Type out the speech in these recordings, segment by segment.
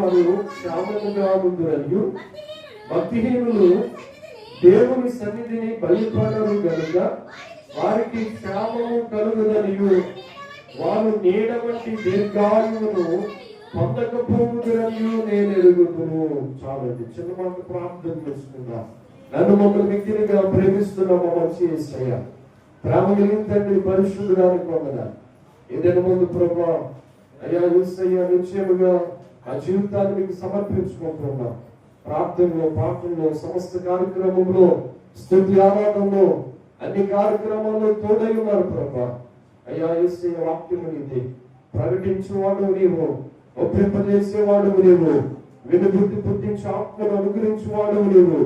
వారు క్షేమముగా ఉండురనియు భక్తిహీనులు దేవుని సన్నిధిని బయలుపడరు గనుక వారికి క్షేమము కలుగుదనియు వారు నీడ వంటి దీర్ఘాయువును పొందకపోవుదురనియు నేను ఎరుగుదును. చాలండి, చిన్న మాట ప్రార్థన చేసుకుందా. నన్ను మమ్మల్ని మిక్కిలిగా ప్రేమిస్తున్న మా మంచి యేసయ్య, ప్రేమ కలిగిన తండ్రి, పరిశుద్ధుడానికి వందనాలు. ఏదైనా ముందు ప్రభా అయ్యా యేసయ్య నిశ్చయముగా ఆ జీవితాన్ని మీకు సమర్పించుకుంటున్నాం. ప్రార్థనలో, పాటల్లో, సమస్త కార్యక్రమంలో, స్తుతి ఆరాధనలో, అన్ని కార్యక్రమాల్లో తోడై ఉన్నారు ప్రభా. అయ్యా యేసయ్య వాక్యము నీది, ప్రకటించేవాడు నీవు, ఒప్పింపజేసేవాడు నీవు, వినుబుద్ధి పుట్టించి ఆత్మను అనుగ్రహించేవాడు నీవు.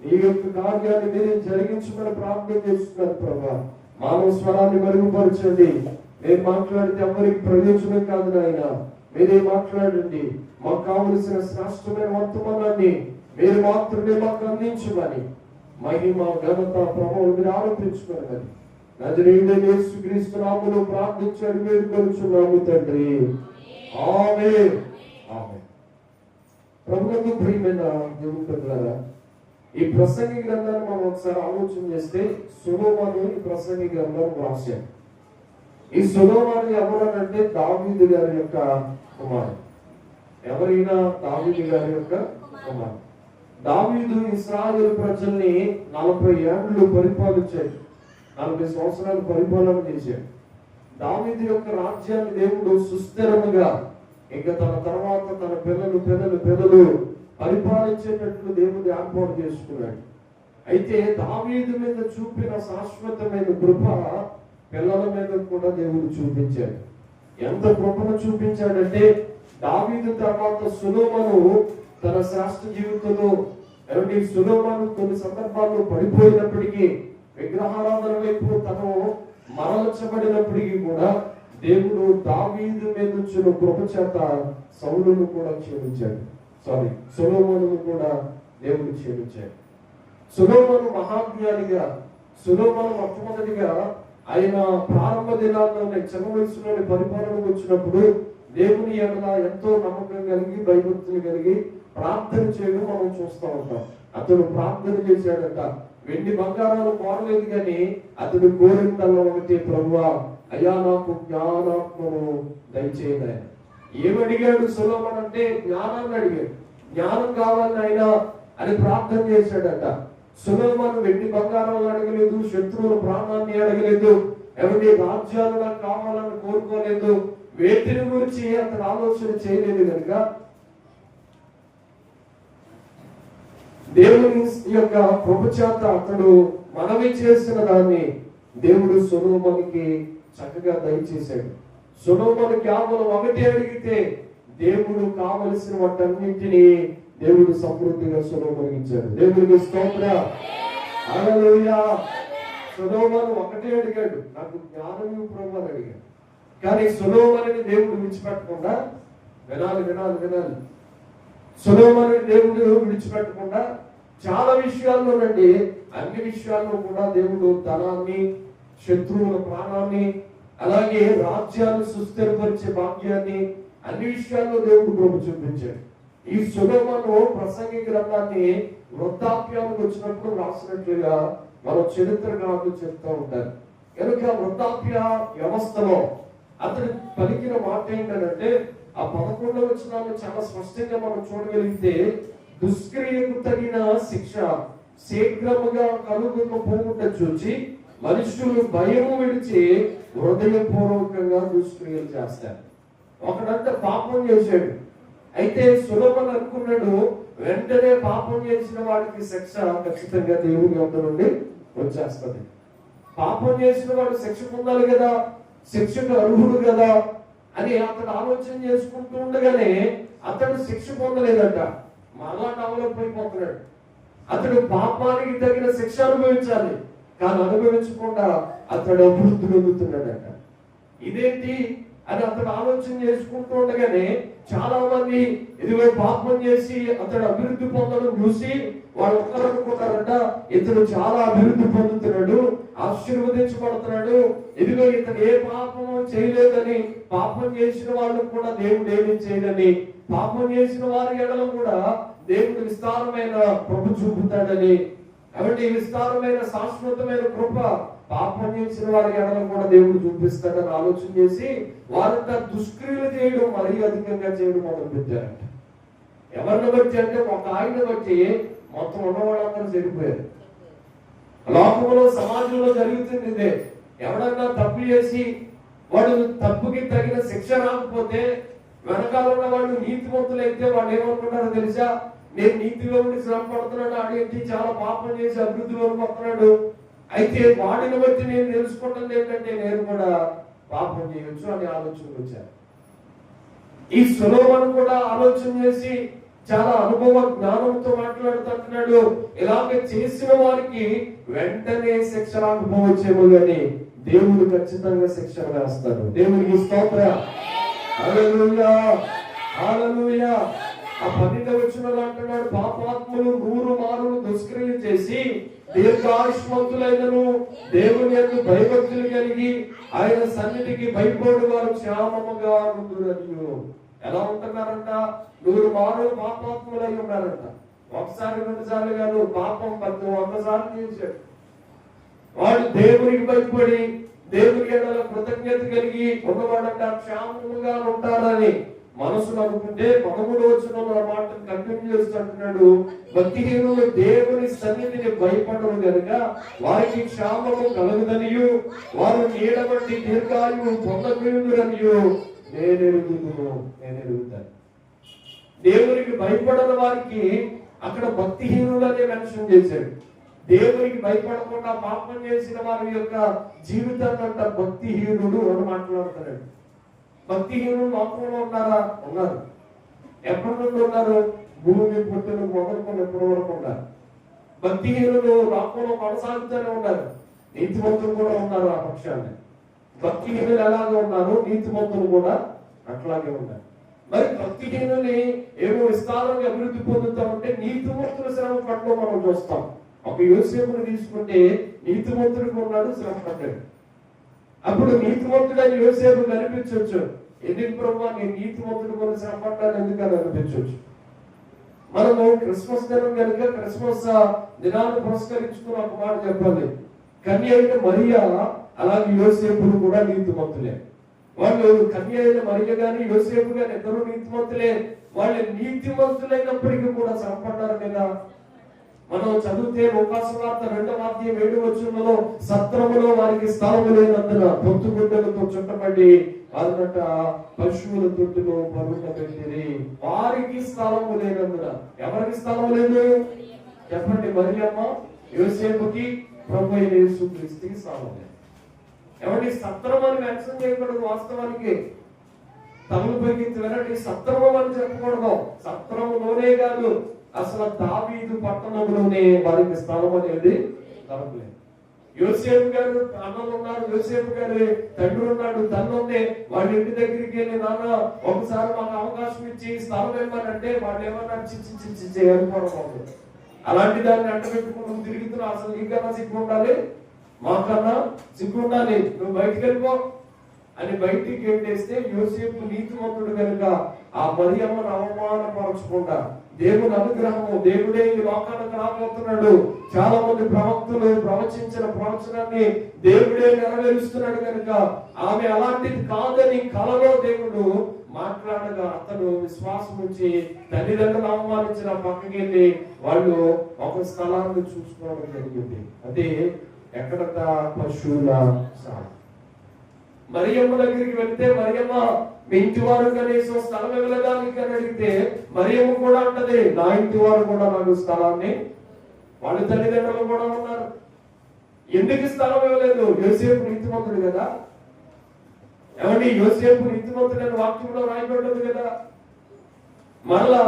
నీ యొక్క కార్యాన్ని మీరే జరిగించమని ప్రార్థన చేస్తున్నారు ప్రభా. మానవ స్వరాన్ని మెరుగుపరచండి. నేను మాట్లాడితే ఎవరికి ప్రయోజనం కాదు నాయన, మీరే మాట్లాడండి. మాకు కావలసిన శ్రేష్టమైన వర్తమానాన్ని మీరు మాత్రమే మాకు అందించమని మహిమ, ఘనత, ప్రభావం మీరు ఆరోపించుకోనని నజరేయుడైన యేసుక్రీస్తు నామములో ప్రార్థించి వేడుకొనుచున్నాము తండ్రి. ఆమేన్. ఆమేన్. ప్రభువుకు ప్రియమైన దేవుని బిడ్డలారా, ఈ ప్రసంగి గ్రంథాన్ని మనం ఒకసారి ఆలోచన చేస్తే సొలొమోను ఈ ప్రసంగి గ్రంథం రాశాడు. ఈ సొలొమోను ఎవరనంటే దావీదు గారి యొక్క కుమారుడు. ఎవరైనా దావీదు గారి యొక్క కుమారుడు. దావీదు ఇశ్రాయేలు ప్రజల్ని 40 ఏళ్ళు పరిపాలించాడు. 40 సంవత్సరాలు పరిపాలన చేశాడు. దావీదు యొక్క రాజ్యాన్ని దేవుడు సుస్థిరముగా ఇంకా తన తర్వాత తన పిల్లలు పరిపాలించేటట్లు దేవుడు ఏర్పాటు చేసుకున్నాడు. అయితే దావీదు మీద చూపిన శాశ్వతమైన కృప పిల్లల మీద కూడా దేవుడు చూపించాడు. ఎంత కృపను చూపించాడంటే దావీదు తర్వాత సొలొమోను తన శ్రేష్ఠ జీవితంలో సొలొమోను కొన్ని సందర్భాల్లో పడిపోయినప్పటికీ, విగ్రహారాధన వైపు తను మరల్చబడినప్పటికీ కూడా దేవుడు దావీదు మీద వచ్చిన కృప చేత సౌలును కూడా క్షమించాడు. సొలొమోనును కూడా దేవుడు క్షమించాడు. సొలొమోను మహాజ్ఞానిగా, సొలొమోను మొట్టమొదటిగా ఆయన ప్రారంభ దినాల్లోనే చిన్న వయసులోని పరిపాలనకు వచ్చినప్పుడు దేవుని ఎడల ఎంతో నమ్మకం కలిగి, భయభక్తులు కలిగి ప్రార్థన చేయడం మనం చూస్తూ ఉంటాం. అతడు ప్రార్థన చేశాడట. వెండి బంగారాలు కోరలేదు కానీ అతడు కోరిందల్లా ఒకటి, ప్రభువా అయ్యా నాకు జ్ఞానాత్మను దయచేయని. ఏమడిగాడు సొలొమోను అంటే జ్ఞానాన్ని అడిగాడు. జ్ఞానం కావాలని ఆయన అని ప్రార్థన చేశాడట. సొలొమోను వెండి బంగారాలు అడగలేదు, శత్రువుల ప్రాణాన్ని అడగలేదు, ఎవరి రాజ్యాలు నాకు కావాలని కోరుకోలేదు, వేటిని గురించి అతను ఆలోచన చేయలేదు. కనుక దేవుని యొక్క కృప చేత అతడు మనవి చేసిన దాన్ని దేవుడు సొలొమోనుకి చక్కగా దయచేశాడు. సొలొమోను కేవలం ఒకటి అడిగితే దేవుడు కావలసిన వాటన్నింటినీ దేవుడు సమృద్ధిగా సొలొమోనుకి ఇచ్చాడు. దేవుడికి స్తోత్రం. హల్లెలూయా. సొలొమోను ఒకటే అడిగాడు, నాకు జ్ఞానం ఇవ్వు ప్రభువా అని అడిగాడు. కానీ సొలొమోనుని దేవుడు విడిచిపెట్టకుండా, వినాలి, సొలొమోనుని దేవుడు విడిచిపెట్టకుండా చాలా విషయాల్లోనండి, అన్ని విషయాల్లో కూడా దేవుడు ధనాన్ని, శత్రువుల ప్రాణాన్ని, అలాగే రాజ్యాన్ని సుస్థిరపరిచే భాగ్యాన్ని, అన్ని విషయాల్లో దేవుడు కృప చూపించాడు. ఈ సొలొమోను ప్రసంగి గ్రంథాన్ని వృద్ధాప్యానికి వచ్చినప్పుడు రాసినట్లుగా మన చరిత్రకారులు చెప్తూ ఉంటారు. కనుక వృద్ధాప్య వ్యవస్థలో అతడు పలికిన మాట ఏంటంటే, ఆ 11వ వచనాన్ని చాలా స్పష్టంగా మనం చూడగలిగితే, దుష్క్రియకు తగిన శిక్ష శీఘ్రముగా కలుగకపోవుట చూచి మనుషులు భయము విడిచి హృదయపూర్వకంగా దుష్క్రియలు చేస్తారు. ఒకడంతా పాపం చేశాడు. అయితే సొలొమోను అనుకున్నాడు, వెంటనే పాపం చేసిన వాడికి శిక్ష ఖచ్చితంగా దేవుని వద్ద నుండి వచ్చేస్తుంది. పాపం చేసిన వాడు శిక్ష పొందాలి కదా, శిక్షకు అర్హుడు కదా అని అతడు ఆలోచన చేసుకుంటూ ఉండగానే అతడు శిక్ష పొందలేదట, మరలా డెవలప్ అయిపోతున్నాడు. అతడు పాపానికి తగిన శిక్ష అనుభవించాలి, కానీ అనుభవించకుండా అతడు అభివృద్ధి పొందుతున్నాడట. ఇదేంటి అని అతడు ఆలోచన చేసుకుంటూ ఉండగానే చాలా మంది ఇదిగో పాపం చేసి అతడు అభివృద్ధి పొందడం చూసి వాళ్ళు ఒక్కరు అనుకుంటారట, ఇతడు చాలా అభివృద్ధి పొందుతున్నాడు, ఆశీర్వదించబడుతున్నాడు, ఇదిగో ఇతను ఏ పాపము చేయలేదని, పాపం చేసిన వాళ్ళు కూడా దేవుడు ఏమీ చేయడని పాపం చేసిన వారి ఎడల కూడా దేవుడు విస్తారమైన కృప చూపుతాడని, కాబట్టి విస్తారమైన శాశ్వతమైన కృప పాపం చేసిన వారి ఎడల కూడా దేవుడు చూపిస్తాడని ఆలోచన చేసి వారంతా దుష్క్రియలు చేయడం మరీ అధికంగా చేయడం మొదలు పెట్టారంట. ఎవరిని బట్టి అంటే ఒక ఆయన బట్టి మొత్తం ఉన్న వాళ్ళందరూ చెడిపోయారు. లోకంలో సమాజంలో జరుగుతుంది ఇదే. ఎవడన్నా తప్పు చేసి వాడు తప్పుకి తగిన శిక్ష రాకపోతే వెనకాల ఉన్న వాళ్ళు నీతిమంతులైతే వాళ్ళు ఏమనుకుంటారో తెలుసా, నేను నీతిగా ఉండి శ్రమ పడుతున్నాడు, ఆడేంటి చాలా పాపం చేసి అభివృద్ధిలో పడుతున్నాడు, అయితే వాడిని బట్టి నేను తెలుసుకుంటుంది ఏంటంటే నేను కూడా పాపం చేయొచ్చు అని ఆలోచనకు వచ్చారు. ఈ సొలొమోను కూడా ఆలోచన చేసి చాలా అనుభవ జ్ఞానంతో మాట్లాడుతున్నాడు, ఇలాగ చేసిన వారికి వెంటనే శిక్ష రాకపోవచ్చేమో గాని దేవుడు ఖచ్చితంగా శిక్ష వేస్తాడు. దేవునికి స్తోత్రం. హల్లెలూయా, హల్లెలూయా. ఆ 12వ వచనంలో అంటున్నాడు, పాపాత్ములు 100 మారులు దుష్క్రియలు చేసి దీర్ఘాయుష్మంతులైనను దేవుని యందు భయభక్తులు కలిగి ఆయన సన్నిధికి భయపడు వారు క్షేమముగా ఉండురనియు. ఎలా ఉంటున్నారంట? 100 మారులు పాపాత్ములై ఉన్నారంట. ఒకసారి 2 సార్లు కాదు, పాపం 100 సార్లు చేశాడు. వాడు దేవునికి భయపడి దేవుని ఎడల కృతజ్ఞత కలిగి ఉన్నవాడంట క్షేమముగా ఉంటారని మనసులో అనుకుంటే 13వ వచనంలో ఆ మాట కంటిన్యూ చేస్తున్నాడు, భక్తిహీనులు దేవుని సన్నిధిని భయపడరు గనుక వారికి క్షేమము కలుగుదనియు వారు నీడబట్టి దీర్ఘాయువు పొందగలుగురనియు నేను ఎరుగుతాను. దేవునికి భయపడని వారికి అక్కడ భక్తిహీనులు అనే మెన్షన్ చేశాడు. దేవునికి భయపడకుండా పాపం చేసిన వారి యొక్క జీవితాన్ని అంట భక్తిహీనుడు అని మాట్లాడుతున్నాడు. భక్తిహీనులు లోకంలో ఉన్నారా? ఉన్నారు. ఎప్పటి నుండి ఉన్నారు? భూమి పుట్టిన మొదలుకొని ఎప్పటి వరకు ఉన్నారు. భక్తిహీనులు లోకంలో కొనసాగుతూనే ఉన్నారు. నీతిమంతులు కూడా ఉన్నారు ఆ పక్షాన్ని. భక్తిహీనులు ఎలాగే ఉన్నారు, నీతిమంతులు కూడా అట్లాగే ఉన్నారు. మరి భక్తిహీనుని ఏమో విస్తారంగా అభివృద్ధి పొందుతా ఉంటే నీతిమంతుల శ్రమ పట్ల మనం చూస్తాం. ఒక యోసేపుని తీసుకుంటే నీతిమంతుడికి ఉన్నాడు, శ్రమ పడ్డాడు. అప్పుడు నీతిమంతుడని యోసేపు కనిపించవచ్చు. ఎందుకు ప్రభు నేను నీతిమంతుడు కొన్ని శ్రమ పడ్డాను ఎందుకని అనిపించవచ్చు. మనము క్రిస్మస్ దినం కనుక క్రిస్మస్ దినాన్ని పురస్కరించుకుని ఒక మాట చెప్పాలి. కన్య అయిన మరియా అలాగే యోసేపులు కూడా నీతిమంతులే. వాళ్ళు కన్య అయిన మరియ గాని యోసేపు గాని ఇద్దరు నీతిమంతులే. వాళ్ళు నీతిమంతులైనప్పటికీ కూడా శ్రమ పడ్డారు కదా. మనం చదివితే లూకా సువార్త 2వ అధ్యాయం 7వ వచనంలో సత్రములో వారికి స్థలము లేనందున పొత్తుగుడ్డలతో చుట్టబడి వారినట పశువుల తొట్టులో పరుండబెట్టిరి. వారికి స్థలము లేనందున. ఎవరికి స్థలం లేదు చెప్పండి? మరియమ్మ, యోసేపుకి, ప్రభు అయిన యేసుక్రీస్తుకి స్థలం లేదు. ఎవరి సత్రం అని మెన్షన్ చేయకూడదు. వాస్తవానికి తమను పైకి వినండి, సత్రము అని చెప్పకూడదు. సత్రములోనే కాదు, అసలు దావీదు పట్టణంలోనే వారికి స్థలం అనేది దొరకలేదు. యోసేపు గారు అన్నలు ఉన్నారు, యోసేపు గారి తండ్రి ఉన్నాడు, తన్నుంది. వాళ్ళ ఇంటి దగ్గరికి వెళ్ళి నాన్న ఒకసారి మాకు అవకాశం ఇచ్చి స్థలం ఇవ్వనంటే వాళ్ళు ఏమన్నా చిచ్చి అనుకోవడం. అలాంటి దాన్ని అంట పెట్టుకుని తిరుగుతున్నా. అసలు నీకన్నా సిగ్గు ఉండాలి, మాకన్నా సిగ్గు ఉండాలి, నువ్వు బయటికి వెళ్ళిపో అని బయటికి గెంటేస్తే యోసేపు నీతిమంతుడు కనుక ఆ మరియమ్మను అవమానపరచకుండా దేవుని అనుగ్రహము, దేవుడే ఈ లోకానికి రాబోతున్నాడు, చాలా మంది ప్రవక్తలు ప్రవచించిన ప్రవచనాన్ని దేవుడే నెరవేరుస్తున్నాడు కనుక ఆమె అలాంటిది కాదని కలలో దేవుడు మాట్లాడగా అతను విశ్వాసం ఉంచి తల్లిదండ్రులు అవమానించిన పక్కకి వెళ్ళి వాళ్ళు ఒక స్థలాన్ని చూసుకోవడం జరిగింది. అదే ఎక్కడట పశువుల సాగు. మరియమ్మ దగ్గరికి వెళ్తే మరియమ్మ మీ ఇంటి వారు కనీసం స్థలం ఇవ్వలేదానికి అని అడిగితే మరియమ్మ కూడా అంటది నా ఇంటి వారు కూడా నాకు స్థలాన్ని, వాళ్ళ తల్లిదండ్రులు కూడా ఉన్నారు, ఎందుకు స్థలం ఇవ్వలేదు? యోసేపు నీతిమంతుడు కదా. ఏమండి, యోసేపు నీతిమంతుడని వాక్యంలో రాయబడ్డది కదా. మరలా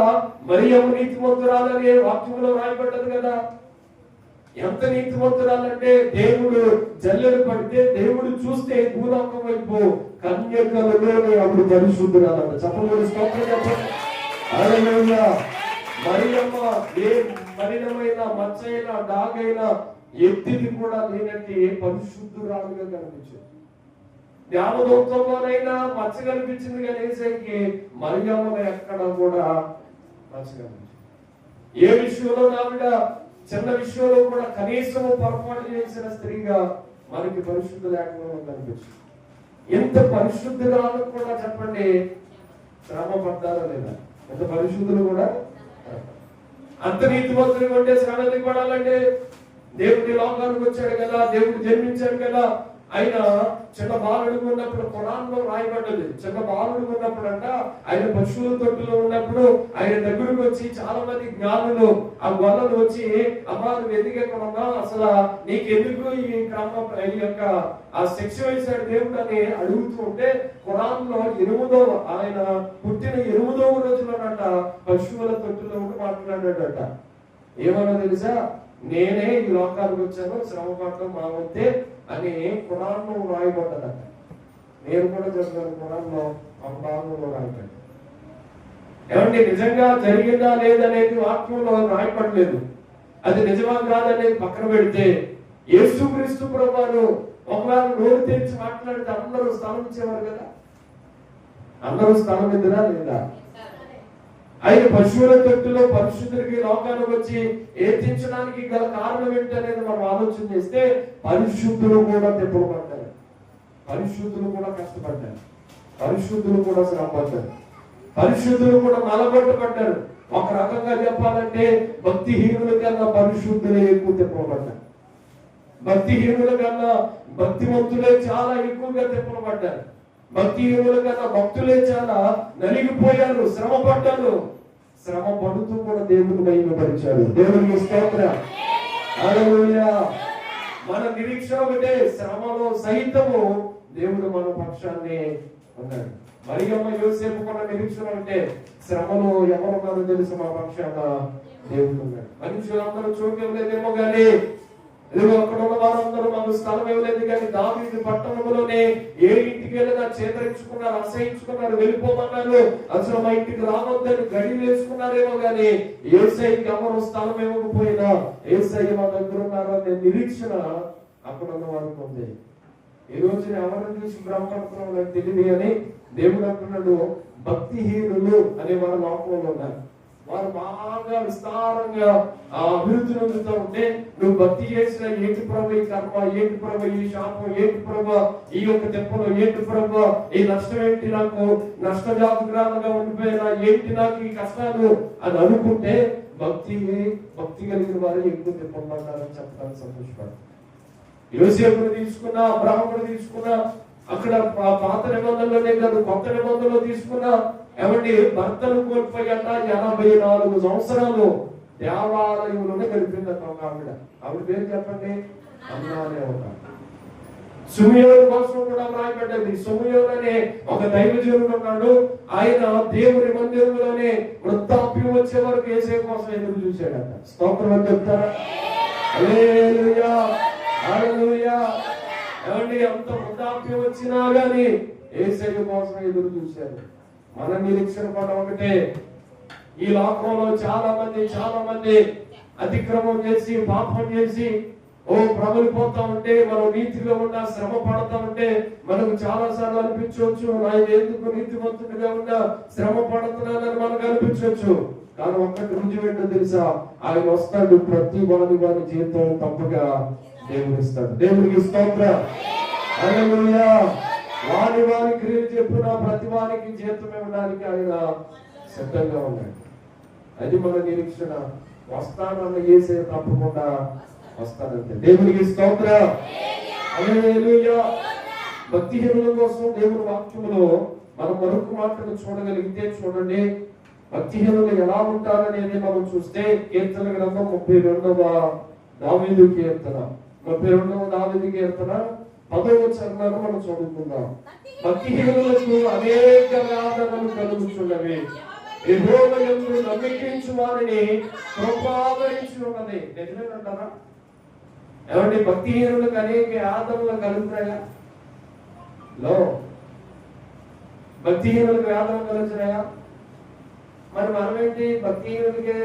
మరియమ్మ నీతిమంతురాలని వాక్యంలో రాయబడ్డది కదా. ఎంత నీతిమంతురాలంటే దేవుడు జల్లెలు పడితే దేవుడు చూస్తే భూలోకం వైపు కన్యకలలోనే అప్పుడు పరిశుద్ధురాలంట. చెప్పండి, స్తోత్రం చెప్పండి. హల్లెలూయా. మరియమ్మ ఏ మలినమైన మచ్చైనా డాగైనా ఎత్తిది కూడా లేనట్టు పరిశుద్ధురాలుగా కనిపించింది. దేవదూతంలోనైనా మచ్చ కనిపించింది కానీ యేసయ్యకి మరియమ్మలో ఎక్కడ కూడా మచ్చ కనిపించింది. ఏ విషయంలో ఆవిడ చిన్న విషయంలో కూడా కనీసము పొరపాటు చేసిన స్త్రీగా మనకి పరిశుద్ధ లేఖనంలో కనిపించింది. ఎంత పరిశుద్ధురాలు కూడా చెప్పండి శ్రమ పడ్డారా లేదా? ఎంత పరిశుద్ధులు కూడా అంత నీతివంతులు ఉంటే శ్రమ ఎందుకు పడాలంటే దేవుడి లోకానికి వచ్చాడు కదా, దేవుడు జన్మించాడు కదా. ఆయన చిన్న బాలుడు ఉన్నప్పుడు ఖురాన్లో రాయబడ్డది. చిన్న బాలుడు ఉన్నప్పుడు అంట ఆయన పశువుల తొట్టులో ఉన్నప్పుడు ఆయన దగ్గరకు వచ్చి చాలా మంది జ్ఞానులు ఆ గొల్లలు వచ్చి అమ్మా నువ్వు ఎందుకు ఎక్కడ ఉన్నావు, అసలు నీకెందుకు ఈ క్రమం ఈ యొక్క ఆ శిక్ష వేశాడు దేవుడు అని అడుగుతూ ఉంటే ఖురాన్లో ఆయన పుట్టిన 8వ రోజులోనంట పశువుల తొట్టులో మాట్లాడాడట. ఏమన్నా తెలుసా? నేనే ఈ లోకానికి వచ్చాను, శ్రమ పడటం మా వంతే అని ఖురాన్లో రాయబడ్డదట. నేను కూడా చెప్పాను ఖురాన్లో ఒక భాగంలో రాయబడ్డాను. ఏమంటే నిజంగా జరిగిందా లేదనేది వాక్యంలో రాయబడలేదు. అది నిజమా కాదనేది పక్కన పెడితే యేసుక్రీస్తు ప్రభువును ఒకవేళ నోరు తెరిచి మాట్లాడితే అందరూ స్థలం ఇచ్చేవారు కదా. అందరూ స్థలం ఇద్దరా లేదా? ఆయన పశువుల తొట్టులో పరిశుద్ధుడికి లోకానికి వచ్చి ఏతించడానికి గల కారణం ఏంటనేది మనం ఆలోచన చేస్తే పరిశుద్ధులు కూడా తెప్పబడ్డారు, పరిశుద్ధులు కూడా కష్టపడ్డారు, పరిశుద్ధులు కూడా శ్రమపడ్డారు, పరిశుద్ధులు కూడా నలగొట్టబడ్డారు. ఒక రకంగా చెప్పాలంటే భక్తిహీనుల కన్నా పరిశుద్ధులే ఎక్కువ తెప్పబడ్డారు. భక్తిహీనుల కన్నా భక్తివంతులే చాలా ఎక్కువగా తెప్పబడ్డారు. భక్తిహీనుల కన్నా భక్తులే చాలా నలిగిపోయారు, శ్రమ పడ్డారు. శ్రమ పడుతూ కూడా దేవుని మహిమపరిచారు. దేవునికి స్తోత్రం. హల్లెలూయా. మన నిరీక్షణ ఒకటే, శ్రమలో సహితము దేవుడు మన పక్షాన్ని ఉన్నాడు. మరియమ్మ యోసేపు కూడా నిరీక్షణ అంటే శ్రమలో ఎవరున్నారో తెలుసు మా పక్షాన దేవుడు ఉన్నాడు. మనుషులందరూ చోటు ఇవ్వలేదేమో కానీ ఇదిగో అక్కడ ఉన్న వారందరూ మాకు స్థలం ఇవ్వలేదు కానీ దావీదు పట్టణంలోనే ఏ ఇంటికి వెళ్ళినా చేతరించుకున్నారు, అసహించుకున్నారు, వెళ్ళిపోమన్నారు. అసలు మా ఇంటికి రావద్దని గడి వేసుకున్నారేమో కానీ యేసయ్యకి ఎవరు స్థలం ఇవ్వకపోయినా యేసయ్య మా దగ్గర ఉన్నారు అనే నిరీక్షణ అక్కడ ఉన్న వారికి ఉంది. ఈ రోజు ఎవరిని చూసి బ్రహ్మపడుతున్నాం నాకు తెలియదు అని దేవుడు అంటున్నాడు, భక్తిహీనులు అనే వారు లోకంలో ఉన్నారు. వారు బాగా విస్తారంగా అభివృద్ధి చెందుతూ ఉంటే నువ్వు భక్తి చేసిన ఏంటి ప్రభు ఈ కర్మ, ఏంటి ప్రభు ఈ శాపం, ఏంటి ప్రభు ఈ యొక్క తెప్పలు, ఏంటి ప్రభు ఈ నష్టం, ఏంటి నాకు నష్టజాతకురాలుగా ఉండిపోయినా, ఏంటి నాకు ఈ కష్టాలు అని అనుకుంటే భక్తి కలిగిన వారు ఎక్కువ తెప్పమంటారని చెప్పడానికి సంతోషపడతారు. యోసేపుని తీసుకున్నా, అబ్రాహాముని తీసుకున్నా, అక్కడ పాత నిబంధనలోనే కాదు కొత్త నిబంధనలో తీసుకున్నా ఏమండి భర్తను కోల్పోయాట 84 సంవత్సరాలు దేవాలయంలోనే గడిపిందట ఒక ఆవిడ. ఆవిడ పేరు చెప్పండి, అన్నా అనే ఒక. సుమియోను కోసం కూడా రాయబడ్డది. సుమియోను అనే ఒక దైవజనుడు ఉన్నాడు. ఆయన దేవుని మందిరంలోనే వృద్ధాప్యం వచ్చే వరకు యేసయ్య కోసం ఎదురు చూశాడట. స్తోత్రం అని చెప్తారా? హల్లెలూయా, హల్లెలూయా. ఏమండి అంత వృద్ధాప్యం వచ్చినా గాని యేసయ్య కోసం ఎదురు చూశారు. మన నిరీక్షణ పడ ఒకటే, ఈ లోకంలో చాలా మంది అతిక్రమం చేసి పాపం చేసి ప్రబలిపోతా ఉంటే, మనం నీతిగా ఉన్నా శ్రమ పడతా ఉంటే మనకు చాలా సార్లు అనిపించవచ్చు ఆయన ఎందుకు నీతివంతుడిగా ఉన్నా శ్రమ పడుతున్నానని మనకు అనిపించవచ్చు. కానీ ఒక్కటి రుజువు ఏంటో తెలుసా? ఆయన వస్తాడు, ప్రతి వారి జీవితం తప్పగా దేవుడిస్తాడు. దేవుడికి స్తోత్రం. హల్లెలూయా. వారి క్రియలు చెప్పిన ప్రతి వారికి జీతం ఇవ్వడానికి ఆయన సిద్ధంగా ఉన్నాడు. అది మన నిరీక్షణ. వస్తానన్న యేసయ్య తప్పకుండా వస్తానంటే. దేవునికి స్తోత్రం. హల్లెలూయా. భక్తిహీనుల కోసం దేవుని వాక్యములో మనం మరొక మాటను చూడగలిగితే చూడండి, భక్తిహీనులు ఎలా ఉంటారనేది మనం చూస్తే కీర్తన గ్రంథం 32వ దావీదు కీర్తన 32వ దావీదు కీర్తన 10వ వచనాన్ని మనం చదువుకుందాం. భక్తిహీనులకు అనేక వేదనలు కలుగుచున్నవి, యెహోవా యందు నమ్మికించు వారిని కృపావరించి ఉన్నది. నిజమేనంటారా? ఏమండి భక్తిహీనులకు అనేక వేదనలు కలుగుతాయా? భక్తిహీనులకు వేదనలు కలుగుతున్నాయా? మరి మనమేంటి భక్తిహీనులకే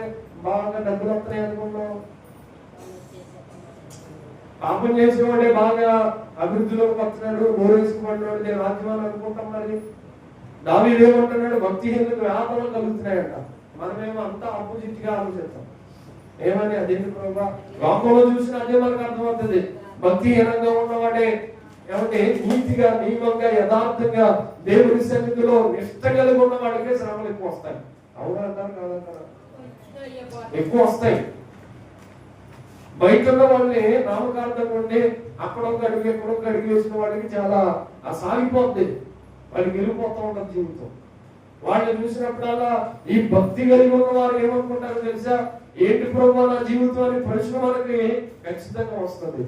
బాగా డబ్బులు వస్తున్నాయి అనుకున్నాం. పాపం చేసేవాడే బాగా అభివృద్ధిలోకి వస్తున్నాడు, నోరేసుకున్నాడు, నేను రాజ్యమాన్ని అనుకుంటాం. మరి దావీదు ఏమంటున్నాడు? భక్తిహీనులకు వ్యాపారం కలుగుతున్నాయంట. మనమేమో అంతా ఆపోజిట్ గా ఆలోచిస్తాం. ఏమని? అదేంటి ప్రభా, లోకంలో చూసిన అదే మనకు అర్థమవుతుంది. భక్తిహీనంగా ఉన్నవాడే ఏమంటే నీతిగా, నియమంగా, యథార్థంగా దేవుని సన్నిధిలో నిష్ట కలిగి ఉన్న వాడికే శ్రమలు ఎక్కువ వస్తాయి. అవునంటారు కాదంటారా? ఎక్కువ వస్తాయి. బయట ఉన్న వాళ్ళని నామకార్థంగా ఉండి అక్కడొక అడిగి ఎక్కడొక అడిగి వేసిన వాడికి చాలా సాగిపోద్ది, వాడికి వెళ్ళిపోతూ ఉంటుంది జీవితం. వాళ్ళని చూసినప్పుడల్లా ఈ భక్తి కలిగి ఉన్న వారు ఏమనుకుంటారో తెలుసా? ఏంటి ప్రభు నా జీవితం అని ప్రశ్న మనకి ఖచ్చితంగా వస్తుంది.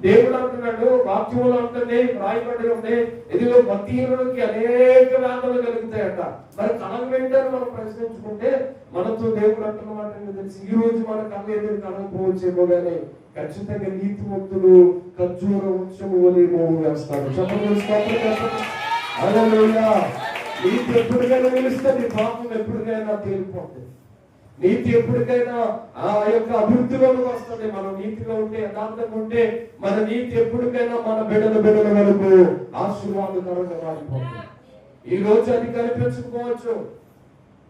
దేవుడు అంటున్నాడు, వాక్యంలో ఉంటుంది, రాయబడి ఉంది, ఇదిగో భక్తిహీనులకి అనేక వ్యాధులు కలుగుతాయట. మరి కళం వెంటనే మనం ప్రశ్నించుకుంటే మనతో దేవుడు అంటున్న మాట తెలిసి ఈ రోజు మన కళ్ళేది కలగపోవచ్చేమో కానీ ఖచ్చితంగా నీతిమంతులు ఖర్జూర వృక్షము వలె మోము వేస్తాడు. నీతి ఎప్పటికైనా నిలుస్తుంది, పాపం ఎప్పటికైనా తేలిపోతుంది. నీతి ఎప్పటికైనా ఆ యొక్క అభివృద్ధిలోకి వస్తుంది. మనం నీతిగా ఉంటే, యథార్థంగా ఉంటే మన నీతి ఎప్పటికైనా మన బిడ్డల వరకు ఆశీర్వాదకరంగా మారిపోతుంది. ఈ రోజు అది కనిపించుకోవచ్చు.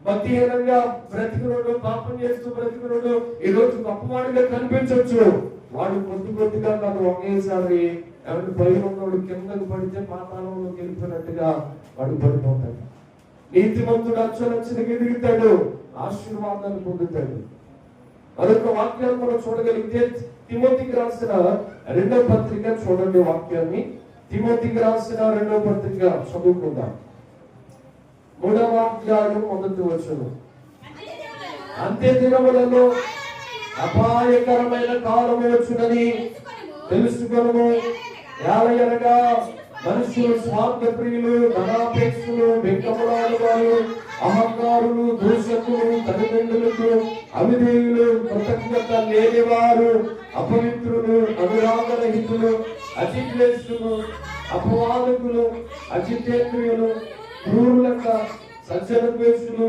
భక్తిహీనంగా బ్రతికినోడు, పాపం చేస్తూ బ్రతికినోడు ఈ రోజు గొప్పవాడిగా కనిపించవచ్చు. వాడు కొద్దిగా కాదు ఒకేసారి ఎవరి పైన ఉన్నోడు కిందకు పడితే పాతాళంలోకి వెళ్ళిపోయినట్టుగా వాడు పడిపోతాడు. నీతిమంతుడు అక్షరక్షణకి ఎదుగుతాడు, ఆశీర్వాదాన్ని పొందుతాడు. మరొక వాక్యాన్ని మనం చూడగలిగితే తిమోతికి రాసిన 2వ పత్రిక చూడండి. వాక్యాన్ని తిమోతికి రాసిన 2వ పత్రిక చదువుకుందాం. 3వ అధ్యాయం 1వ వచనం. అంత్య దినములలో అపాయకరమైన కాలము వచ్చునని తెలుసుకొనుము. ఏలయనగా మనుషులు స్వార్థ ప్రియులు, ధనాపేక్షలు, వెంకములాడువారు, అహంకారులు, దూషకులు, తల్లిదండ్రులకు అవిధేయులు, కృతజ్ఞత లేనివారు, అపవిత్రులు, అనురాగరహితులు, అతిద్వేషులు, అపవాదకులు, అజితేంద్రియులు, క్రూరులక, సజ్జనద్వేషులు,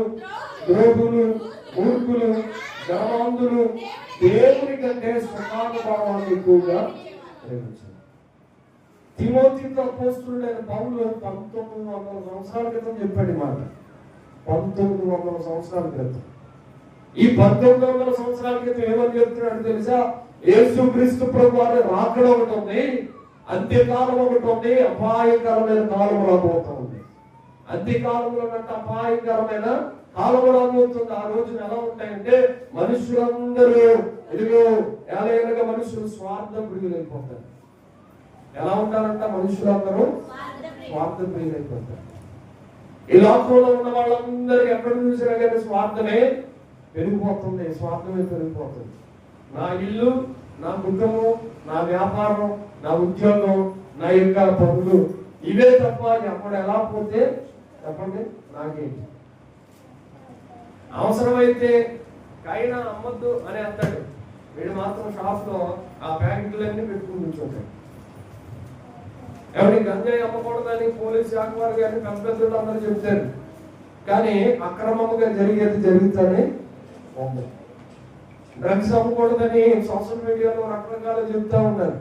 ద్రోహులు, మూర్ఖులు, ధనవంతులు, దేవుని కంటే సుఖానుభావాన్ని ఎక్కువగా ప్రేమించారు. తిమోతితో అపోస్తలుడైన పౌలు 1900 సంవత్సరాల క్రితం చెప్పాడు మాట. 1900 సంవత్సరాల క్రితం. ఈ 1900 సంవత్సరాల క్రితం ఏమని చెప్తున్నాడు తెలుసా? యేసుక్రీస్తు ప్రభు వారి రాకడ ఒకటి ఉంది, అంత్యకాలం ఒకటి ఉంది, అపాయకరమైన కాలం రాబోతుంది. అంత్యకాలంలో కంటే అపాయకరమైన కాలం రాబోతుంది. ఆ రోజున ఎలా ఉంటాయంటే మనుషులందరూ ఇదిగో ఏలైనగా మనుషులు స్వార్థ ప్రియులైపోతారు. ఎలా ఉంటారంట? మనుషులందరూ స్వార్థ ప్రియులైపోతారు. ఈ లోకంలో ఉన్న వాళ్ళందరూ ఎక్కడ చూసినా కానీ స్వార్థమే పెరిగిపోతుంది, స్వార్థమే పెరిగిపోతుంది. నా ఇల్లు, నా కుటుంబం, నా వ్యాపారం, నా ఉద్యోగం, నా యొక్క పనులు, ఇవే తప్ప అప్పుడు ఎలా పోతే చెప్పండి నాకేంటి. అవసరమైతే కైనా అమ్మద్దు అని అంటాడు, వీడు మాత్రం షాప్ లో ఆ ప్యాకెట్లన్నీ పెట్టుకుని కూర్చుంటాడు. ఎవరి గంజాయి అమ్మకూడదని పోలీస్ శాఖ వారు కానీ పెద్దలు అందరూ చెప్తారు, కానీ అక్రమంగా జరిగేది జరుగుతానే ఉంది. డ్రగ్స్ అమ్మకూడదని సోషల్ మీడియాలో రకరకాలు చెప్తా ఉన్నారు.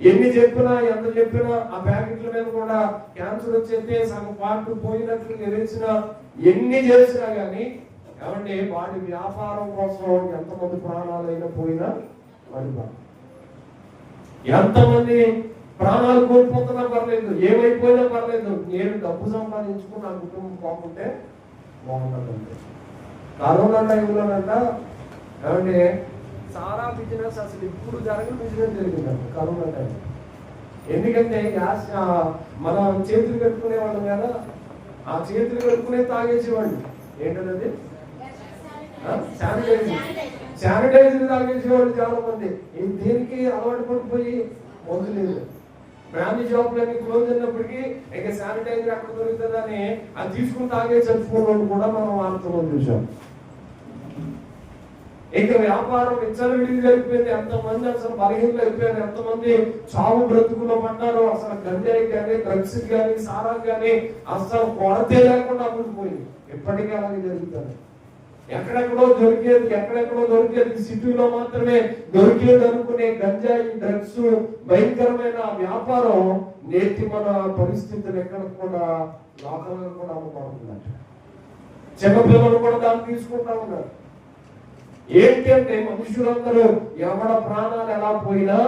ఎన్ని చెప్పినా ఎంత చెప్పినా ఆ ప్యాకెట్ల మీద కూడా క్యాన్సర్ వచ్చేస్తే సగం పార్ట్ పోయినట్లు ఎరిచిన ఎన్ని చేసినా గానీ ఏమంటే వాడి వ్యాపారం కోసం ఎంతమంది ప్రాణాలైనా పోయినా వాడి ఎంతమంది ప్రాణాలు కోల్పోతున్నా పర్లేదు, ఏమైపోయినా పర్లేదు, నేను డబ్బు సంపాదించుకుని నా కుటుంబం పోకుంటే బాగుంటుందంటే. కరోనా టైంలోనంట ఏమంటే చాలా బిజినెస్ అసలు ఇప్పుడు జరగని బిజినెస్ జరిగిందంట కరోనా టైం. ఎందుకంటే గ్యాస్ మనం చేతులు కట్టుకునే వాళ్ళం కదా, ఆ చేతులు కట్టుకునే తాగేసేవాళ్ళు. ఏంటన్నది శానిటైజర్ తాగేసేవాళ్ళు చాలా మంది. దేనికి అలవాటు పడిపోయి వదిలేదు. బ్రాండ్ షాపులన్నీ క్లోజ్ అయినప్పటికీ ఇక శానిటైజర్ అక్కడ దొరుకుతుందని అది తీసుకుని తాగే చచ్చిపోవడం కూడా మనం వార్తలో చూసాం. ఇక వ్యాపారం విచ్చలవిడిగా అయిపోయింది. ఎంతమంది అసలు బలహీనలు అయిపోయారు, ఎంతమంది చావు బ్రతుకులో పడ్డారు. అసలు గంజాయి కానీ, డ్రగ్స్ కానీ, సారా కానీ అసలు కొరతే లేకుండా అమ్ముకుపోయింది. ఎప్పటికీ అలాగే జరుగుతుంది. ఎక్కడెక్కడో దొరికేది సిటీలో మాత్రమే దొరికేది అనుకునే గంజాయి, డ్రగ్స్, భయంకరమైన వ్యాపారం నేటి మన పరిస్థితులు ఎక్కడ కూడా లోకంలో కూడా అమ్ముకుంటున్నారు. చిన్నపిల్లలు కూడా దాన్ని తీసుకుంటా ఉన్నారు. ఏంటి అంటే మనుషులందరూ ఎవడ ప్రాణాలు ఎలా పోయినా,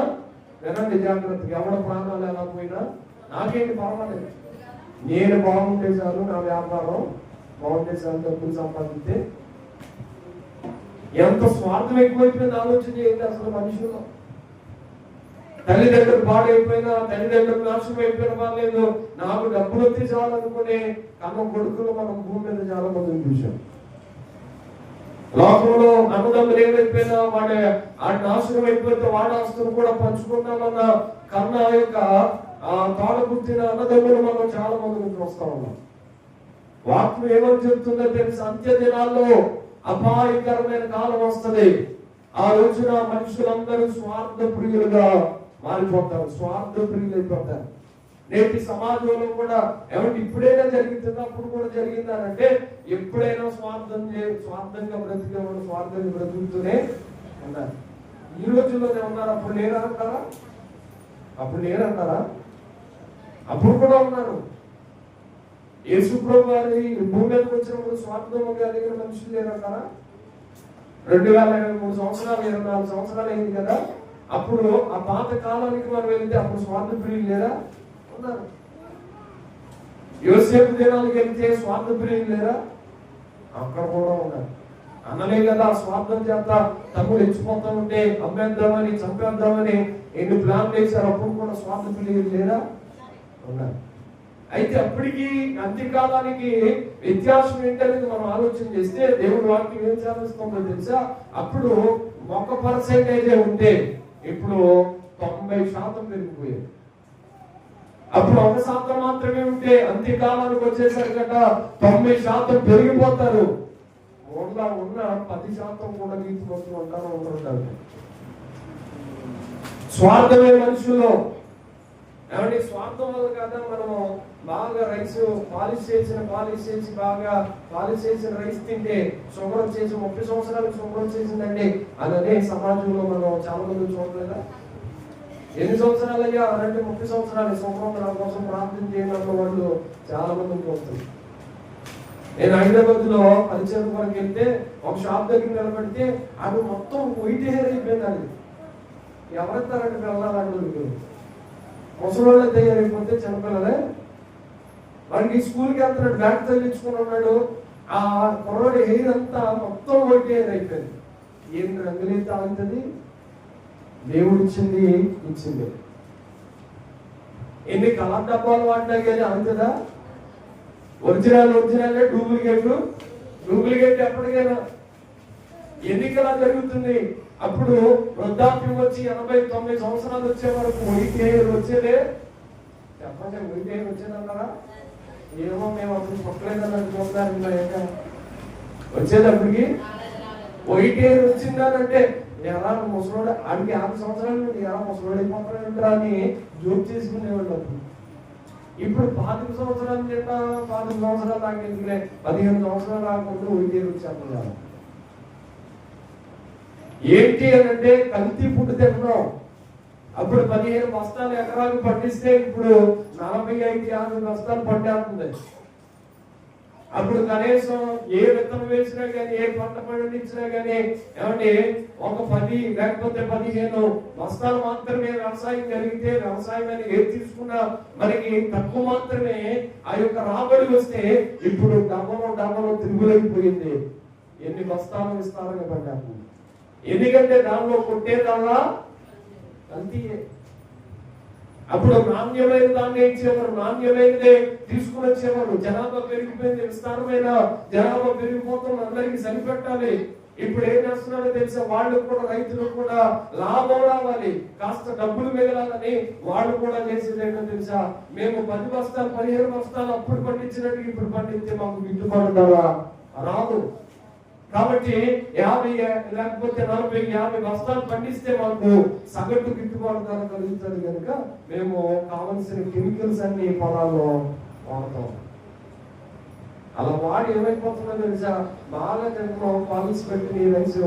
వినండి జాగ్రత్తగా, ఎవడ ప్రాణాలు ఎలా పోయినా నాకేంటి పర్వాలేదు, నేను బాగుంటే చాలు, నా వ్యాపారం బాగుంటే చాలు, డబ్బులు సంపాదిస్తే. ఎంత స్వార్థం ఎక్కువైపోయింది ఆలోచన చేయండి. అసలు మనుషులు తల్లిదండ్రులు పాడైపోయినా, తల్లిదండ్రులు నాశనం అయిపోయిన పర్లేదు, నాకు డబ్బులు వచ్చి చాలనుకునే కన్న కొడుకులు మనం భూమి మీద చాలా మందిని చూసాం. లోకంలో అన్నదమ్ములు ఏమైపోయినా వాడి నాశనం అయిపోతే వాడి ఆస్తులు కూడా పంచుకుంటామన్న కన్న యొక్క తాళపుట్టిన అన్నదమ్ములు మనం చాలా మందిని చూస్తా ఉన్నాం. వాక్యం ఏమని చెప్తుందో తెలుసు, అంత్య దినాల్లో అపాయకరమైన కాలం వస్తుంది. ఆ రోజున మనుషులందరూ స్వార్థ ప్రియులుగా మారిపోతారు, స్వార్థ ప్రియులు అయిపోతారు. నేటి సమాజంలో కూడా ఏమంటే ఇప్పుడైనా జరుగుతుంది, అప్పుడు కూడా జరిగిందానంటే ఎప్పుడైనా స్వార్థంగా బ్రతికేవాడు స్వార్థంగా బ్రతుకుతూనే ఉన్నారు. ఈ రోజుల్లోనే ఉన్నారు. అప్పుడు లేరంటారా? అప్పుడు కూడా ఉన్నారు. యేసుప్రభు గారి భూమి మీదకి వచ్చినప్పుడు స్వార్థం కలిగిన మనుషులు లేరంటారా? 2023 సంవత్సరాలు 24 సంవత్సరాలు అయింది కదా. అప్పుడు ఆ పాత కాలానికి మనం వెళ్తే అప్పుడు స్వార్థ ప్రియులు లేరా? ఉన్నారు. యోసేపు దినాలకు వెళ్తే స్వార్థ ప్రియులు లేరా? అక్కడ కూడా ఉన్నారు. అన్నలే కదా స్వార్థం చేత తమ్ముడు ఇచ్చిపోతా ఉంటే అమ్మేద్దామని, చంపేద్దామని ఎన్ని ప్లాన్లు వేశారు. అప్పుడు కూడా స్వార్థ ప్రియులు లేరా? ఉన్నారు. అయితే అప్పటికి అంత్యకాలానికి వ్యత్యాసం ఏంటనేది మనం ఆలోచన చేస్తే దేవుడు వాక్యం ఏం చేస్తుందో తెలుసా? అప్పుడు 1% ఉంటే ఇప్పుడు 90% పెరిగిపోయేది. అప్పుడు 1% మాత్రమే ఉంటే అంత్యకాలానికి వచ్చేసరికట 90% పెరిగిపోతారు. ఊళ్ళో ఉన్న 10% కూడా నీతిమంతులు ఉంటారు. స్వార్థమే మనుషుల్లో. ఏమంటే స్వార్థం వల్ల కదా మనము బాగా రైస్ పాలిష్ చేసిన రైస్ తింటే షుగర్ వచ్చేసి 30 సంవత్సరాలకు షుగర్ వచ్చేసిందండి అనే సమాజంలో మనం చాలా మంది చూడలేదా? ఎన్ని సంవత్సరాలు అయ్యా అంటే 30 సంవత్సరాలు షుగర్ నా కోసం ప్రార్థన చేయడం వాళ్ళు చాలా మంది చూస్తారు. నేను హైదరాబాద్ లో పరిచయం వరకు వెళ్తే ఒక షాప్ దగ్గర నిలబడితే అది మొత్తం వైట్ హెయిర్ అయిపోయిందండి. ఎవరెత్తారంటే వెళ్ళాలంటే ముసలోళ్ళే తయారైపోతే చిన్నపిల్లలే. వాడికి స్కూల్కి వెళ్తున్నాడు, బ్యాగ్ తగిలించుకుని ఉన్నాడు. ఆ కుర్రోడి హెయిర్ అంతా మొత్తం వైట్ హెయిర్ అయిపోయింది. ఏం రంగులైతే ఆగుతుంది? దేవుడు ఇచ్చింది. ఎన్ని కలర్ డబ్బాలు వాడినా కానీ ఆగుతుందా? ఒరిజినల్ డూప్లికేట్ ఎప్పటికైనా. ఎన్నికలా జరుగుతుంది. అప్పుడు వృద్ధాప్యం వచ్చి 80-90 సంవత్సరాలు వచ్చే వరకు వైట్ హెయిర్ వచ్చేదే. చెప్పండి, వైట్ హెయిర్ వచ్చేదంటారా? ఏమో మేము అప్పుడు పక్కలేదన్నట్టు చూద్దాం. ఇలా వచ్చేటప్పటికి వైట్ హెయిర్ వచ్చిందానంటే ఎలా ముసలోడు ఆడికి 50 సంవత్సరాల నుండి ఎలా ముసలోడు అయిపోతాడంటారా అని జోక్ చేసుకునేవాళ్ళు. ఇప్పుడు 25 సంవత్సరాలు తింటా, 25 సంవత్సరాలు దాకా ఎందుకులే, 15 సంవత్సరాలు రాకుండా వైట్ హెయిర్ వచ్చేస్తున్నారు. ఏంటి అని అంటే కల్తీ ఫుడ్ తింటున్నాం. అప్పుడు 15 బస్తాలు ఎకరాలు పండిస్తే ఇప్పుడు 45-50 బస్తాలు పండేస్తుంది. అప్పుడు కనీసం ఏ విత్తనం వేసినా కానీ, ఏ పంట పండించినా కానీ ఏమంటే ఒక 10 లేకపోతే 15 బస్తాలు మాత్రమే వ్యవసాయం జరిగితే, వ్యవసాయం అని ఏది తీసుకున్నా మనకి తక్కువ మాత్రమే ఆ యొక్క రాబడి వస్తే, ఇప్పుడు డబ్బలో తిరుగులైపోయింది. ఎన్ని బస్తాలు ఇస్తారని పడ్డాము. ఎందుకంటే దానిలో కొట్టేదల్లా కల్తీయే. అప్పుడు నాణ్యమైన దాన్ని ఇచ్చేవారు, నాణ్యమైనదే తీసుకుని వచ్చేవారు. జనాభా పెరిగిపోయింది, విస్తారమైన జనాభా పెరిగిపోతుంది, అందరికి సరిపెట్టాలి. ఇప్పుడు ఏం చేస్తున్నారో తెలుసా? వాళ్ళు కూడా, రైతులు కూడా లాభం రావాలి, కాస్త డబ్బులు మిగలాలని వాళ్ళు కూడా చేసేది ఏంటో తెలుసా? మేము 10 బస్తాలు 15 బస్తాలు అప్పుడు పండించినట్టు ఇప్పుడు పండిస్తే మాకు గిట్టుబాటు రాదు. కాబట్టి 50 లేకపోతే 40-50 బస్తాలు పండిస్తే మాకు సగటు గిట్టుబాటు ధర కలుగుతుంది కనుక మేము కావలసిన కెమికల్స్ అన్ని పొలాల్లో వాడతాం. అలా వాడు ఏమైపోతుందో తెలుసా, బాగా తింటున్నాం పాలిసి పెట్టి రైస్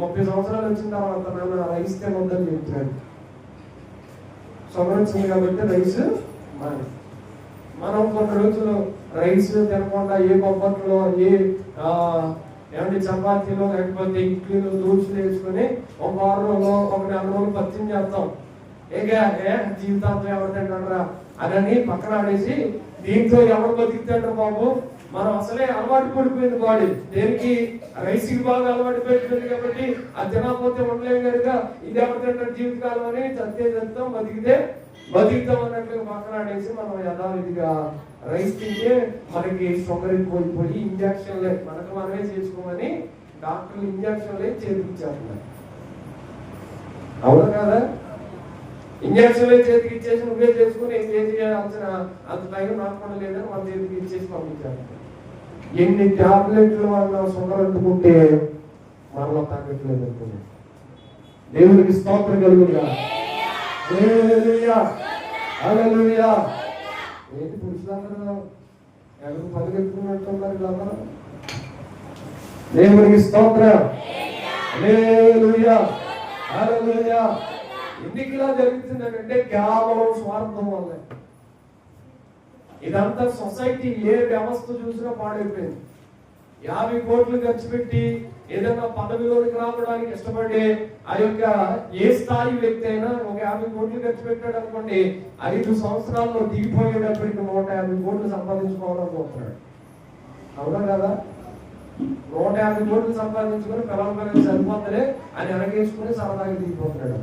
30 సంవత్సరాలు వచ్చిన తర్వాత నన్ను రైస్ తినొద్దని చెప్తున్నాడు. షుగర్ వచ్చింది కాబట్టి రైస్ మాని. మనం కొన్ని రోజులు రైస్ తినకుండా ఏ బొబ్బట్లో ఏమంటే చపాతీలో లేకపోతే ఇడ్లీలు దోశలు వేసుకొని ఒక 6 రోజులు ఒక 4 రోజులు పత్యం చేస్తాం. జీవితాంతం ఎవరు తింటారా అని పక్కన ఆడేసి దీంతో ఎవరు బతికితాడు బాబు, మనం అసలే అలవాటు పడిపోయింది బాడీ దేనికి, రైస్ కి బాగా అలవాటు పడిపోయింది కాబట్టి అది తినకపోతే ఉండలేము కనుక ఇది ఎవరు తింటారు జీవితకాలం అని చస్తే చెప్తాం, బతికితాం అన్నట్లుగా పక్కన ఆడేసి మనం యథావిధిగా రైస్ తింటే మనకి షుగర్ ఎక్కువైపోయి ఇంజక్షన్లే మనకు మనమే చేసుకోమని డాక్టర్లు ఇంజక్షన్లే చేతికిచ్చేస్తున్నారు. అవును కదా, ఇంజక్షన్లే చేతికి ఇచ్చేసి నువ్వే చేసుకుని ఏం చేయాల్సిన అంత టైం నాకుండా లేదని మన చేతికి ఇచ్చేసి పంపించారు. ఎన్ని టాబ్లెట్లు వాళ్ళ షుగర్ అందుకుంటే మనలో తగ్గట్లేదు అనుకున్నాం. దేవుడికి స్తోత్రం కలుగునుగా. ఏంటి పురుషులందరూ ఎవరు పనికెత్తుకున్నట్టున్నారు వీళ్ళందరూ? దేవుడికి స్తోత్రం. హల్లెలూయా హల్లెలూయా. ఎందుకు ఇలా జరుగుతుందంటే కేవలం స్వార్థం వల్లే. ఇదంతా సొసైటీ ఏ వ్యవస్థ చూసినా పాడైపోయింది. 50 కోట్లు ఖర్చు పెట్టి ఏదైనా పదవిలోనికి రావడానికి ఇష్టపడి ఆ యొక్క ఏ స్థాయి వ్యక్తి అయినా ఒక 50 కోట్లు ఖర్చు పెట్టాడు అనుకోండి, 5 సంవత్సరాల్లో దిగిపోయేటప్పటికి 150 కోట్లు సంపాదించుకోవాలనుకుంటున్నాడు. అవునా కదా? 150 కోట్లు సంపాదించుకొని పిల్లలు సరిపోతలే అని వెనకేసుకుని సరదాగా దిగిపోతున్నాడు.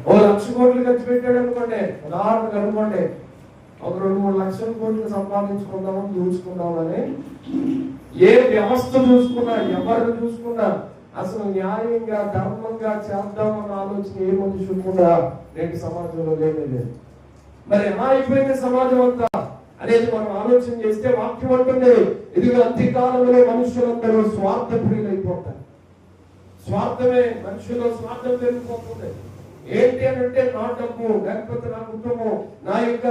ఓ 1,00,000 కోట్లు ఖర్చు పెట్టాడు అనుకోండి, ఉదాహరణకు అనుకోండి, ఒక 2-3 లక్షల కోట్లు సంపాదించుకుందామని చూసుకుందామని ఏ వ్యవస్థ చూసుకున్నా ఎవరిని చూసుకున్నా అసలు న్యాయంగా ధర్మంగా చేద్దామన్న ఆలోచన ఏ మనుషులు కూడా నేటి సమాజంలో లేదు. మరి ఎలా అయిపోయింది సమాజం అంతా అనేది మనం ఆలోచన చేస్తే వాక్యం అంటుంది, ఇదిగో అంత్యకాలంలో మనుషులందరూ స్వార్థప్రియులైపోతారు. స్వార్థమే మనుషుల్లో స్వార్థం పెరిగిపోతుంది. ఏంటి అని అంటే నా డబ్బు, లేకపోతే నా కుటుంబం, నా యొక్క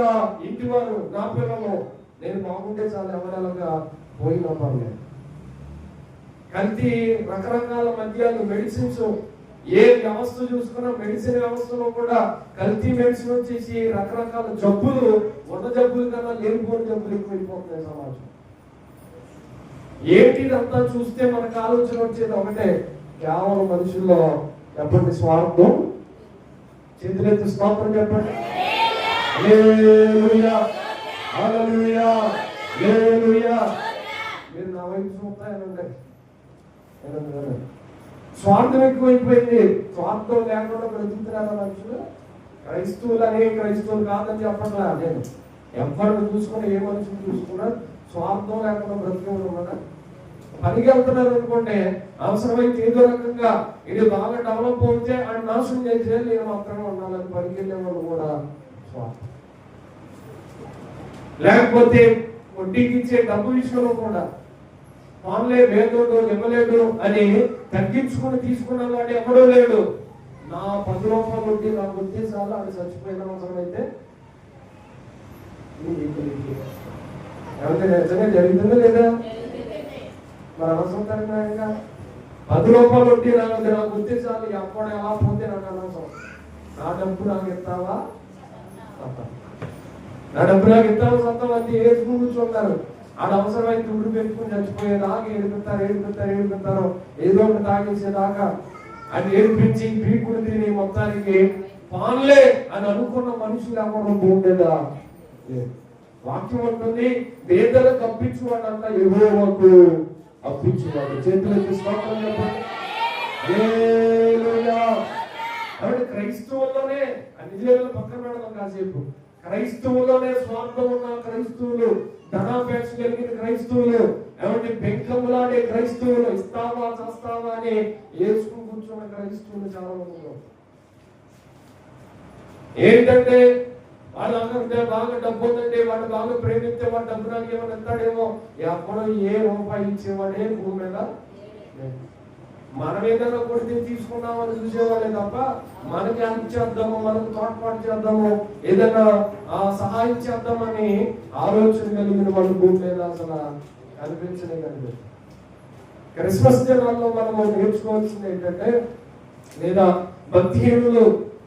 ఇంటి వారు, నా పిల్లలు, నేను బాగుంటే చాలా ఎవరెలాగా పోయినా పర్లేదు. కల్తీ రకరకాల మద్యాలు, మెడిసిన్స్, ఏ వ్యవస్థ చూసుకున్నా మెడిసిన్ వ్యవస్థలో కూడా కల్తీ మెడిసిన్ వచ్చేసి రకరకాల జబ్బులు, ఉన్న జబ్బుల కన్నా లేనిపోని జబ్బులు ఎక్కువైపోతున్నాయి సమాజం. ఏంటి ఇదంతా చూస్తే మనకు ఆలోచన వచ్చేది ఒకటే, కేవలం మనుషుల్లో ఎప్పటి స్వార్థం. చేతులెత్తి స్తోత్రం చెప్పండి. హల్లెలూయా హల్లెలూయా హల్లెలూయా. మీరు నా వైపు చూస్తాయనండి. స్వార్థం ఎక్కువైపోయింది. స్వార్థం లేకుండా బ్రతుకుతున్నారా మనుషులు? క్రైస్తవులు కాదని చెప్పట్లా నేను. ఎవరిని చూసుకున్నా ఏ మనుషులు చూసుకున్నా స్వార్థం లేకుండా బ్రతుకున్నారా? పనికి వెళ్తున్నారు అనుకోండి, అవసరమైతే ఏదో రకంగా ఇది బాగా డెవలప్ అవుతే ఆయన నాశనం చేసే నేను మాత్రమే ఉండాలని పనికి వెళ్ళే వాళ్ళు కూడా స్వార్థం. లేకపోతే వడ్డీకి ఇచ్చే డబ్బు విషయంలో కూడా ఆన్లే వేదోడు ఇవ్వలేడు అని తగ్గించుకుని తీసుకున్న వాడు ఎవడో లేడు. నా 10 రూపాయలు వడ్డీ నాకు వడ్డీ చాలా అది చచ్చిపోయిన అవసరం అయితే ఎవరైతే నిజంగా జరుగుతుందో లేదా? మరి అనవసరం. 10 రూపాయలు వడ్డీ నాకు వడ్డీ చాలు, ఎప్పుడు ఎలా పోతే నాకు అనవసరం. నా డబ్బు నాకు ఇస్తావా? నా డబ్బు నాకు ఇస్తావా? సొంతం అది వేసుకుని కూర్చుంటారు. ఆడ అవసరమైతే ఉడి పెట్టుకుని చచ్చిపోయేదాకా ఏడుపుతారు. ఏదో ఒకటి తాగేసేదాకా అది ఏడిపించి పీకుడు తిని మొత్తానికి పాన్లే అని అనుకున్న మనుషులు ఎవరు ఉండేదా? వాక్యం ఉంటుంది, పేదలకు అప్పించువాడంట యెహోవాకు అప్పించువాడు. చేతులకి స్తోత్రం చెప్పండి. హల్లెలూయా. కాబట్టి క్రైస్తవుల్లోనే నిజంగా పక్కన పెడదాం కాసేపు. క్రైస్తవుల్లోనే స్వార్థం ఉన్న క్రైస్తవులు, ధనాపేక్ష కలిగిన క్రైస్తవులు, ఏమంటే బెంకములాడే క్రైస్తవులు, ఇస్తావా చేస్తావా అని ఏసుకుని కూర్చున్న క్రైస్తవులు చాలా మంది. ఏంటంటే వాడు అంటే బాగా డబ్బు ఉందండి, వాడు బాగా ప్రేమిస్తే వాడు డబ్బు నాకు ఏమైనా ఇస్తాడేమో, ఎప్పుడు ఏ రూపాయి ఇచ్చేవాడే భూమి మీద. మనం ఏదైనా కొడితే తీసుకున్నామని చూసేవాళ్ళే తప్ప మనకి హెల్ప్ చేద్దాము, మనకు తోడ్పాటు చేద్దాము, ఏదైనా సహాయం చేద్దామని ఆలోచన కలిగిన వాళ్ళు భూమి మీద అసలు కనిపించనే కనిపించదు. క్రిస్మస్ దినాల్లో మనము నేర్చుకోవాల్సింది ఏంటంటే, లేదా భక్తిహీనులు